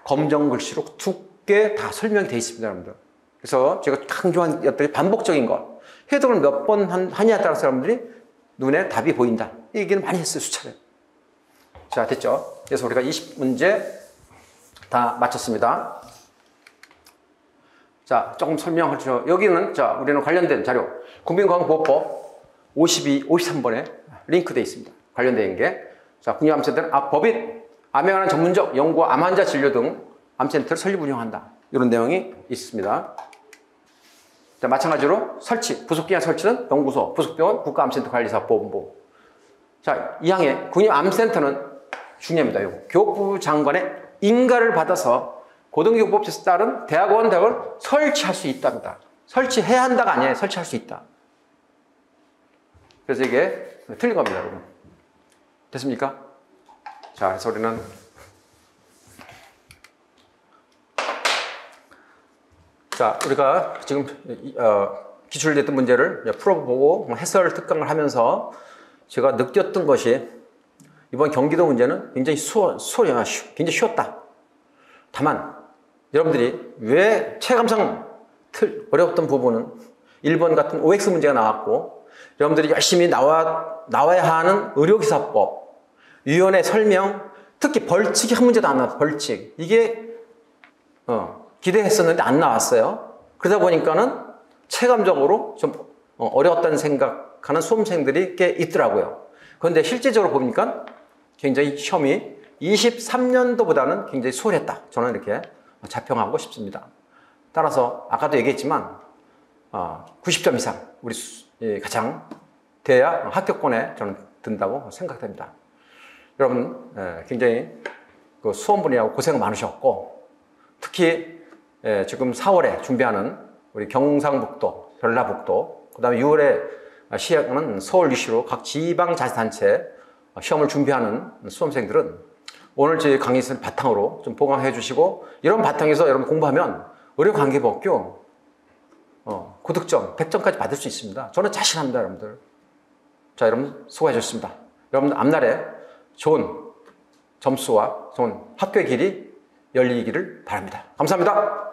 검정 글씨로 두께 다 설명이 되어 있습니다. 여러분들. 그래서 제가 강조한 것들이 반복적인 것. 해석을 몇 번 하냐에 따라서 여러분들이 눈에 답이 보인다. 이 얘기는 많이 했어요. 수차례. 자, 됐죠? 그래서 우리가 20문제 다 마쳤습니다. 자, 조금 설명하죠. 여기는, 자, 우리는 관련된 자료. 국민건강보호법 52, 53번에 링크되어 있습니다. 관련된 게. 자, 국립암센터는 법인, 암에 관한 전문적 연구와 암 환자 진료 등 암센터를 설립 운영한다. 이런 내용이 있습니다. 자, 마찬가지로 설치, 부속기관 설치는 연구소, 부속병원, 국가암센터관리사업본부. 자, 2항에 국립암센터는 중요합니다. 요거. 교육부 장관의 인가를 받아서 고등교육법에 따른 대학을 설치할 수 있답니다. 설치해야 한다가 아니에요. 설치할 수 있다. 그래서 이게 틀린 겁니다, 여러분. 됐습니까? 자, 그래서 우리는 자, 우리가 지금 기출됐던 문제를 풀어보고 해설 특강을 하면서 제가 느꼈던 것이 이번 경기도 문제는 굉장히 굉장히 쉬웠다. 다만 여러분들이 왜 체감상 어려웠던 부분은 1번 같은 OX 문제가 나왔고 여러분들이 열심히 나와야 하는 의료기사법, 위원회 설명, 특히 벌칙이 한 문제도 안 나왔어요. 벌칙. 이게 기대했었는데 안 나왔어요. 그러다 보니까는 체감적으로 좀 어려웠다는 생각하는 수험생들이 꽤 있더라고요. 그런데 실제적으로 보니까 굉장히 시험이 23년도보다는 굉장히 수월했다. 저는 이렇게 자평하고 싶습니다. 따라서 아까도 얘기했지만 90점 이상 우리 가장 돼야 합격권에 저는 든다고 생각됩니다. 여러분 굉장히 그 수험분이라고 고생 많으셨고 특히 지금 4월에 준비하는 우리 경상북도, 전라북도, 그 다음에 6월에 시행하는 서울 유시로 각 지방자치단체 시험을 준비하는 수험생들은 오늘 제 강의를 바탕으로 좀 보강해 주시고 이런 바탕에서 여러분 공부하면 의료관계법규 고득점 100점까지 받을 수 있습니다. 저는 자신합니다, 여러분들. 자, 여러분 수고하셨습니다. 여러분 앞날에 좋은 점수와 좋은 학교의 길이 열리기를 바랍니다. 감사합니다.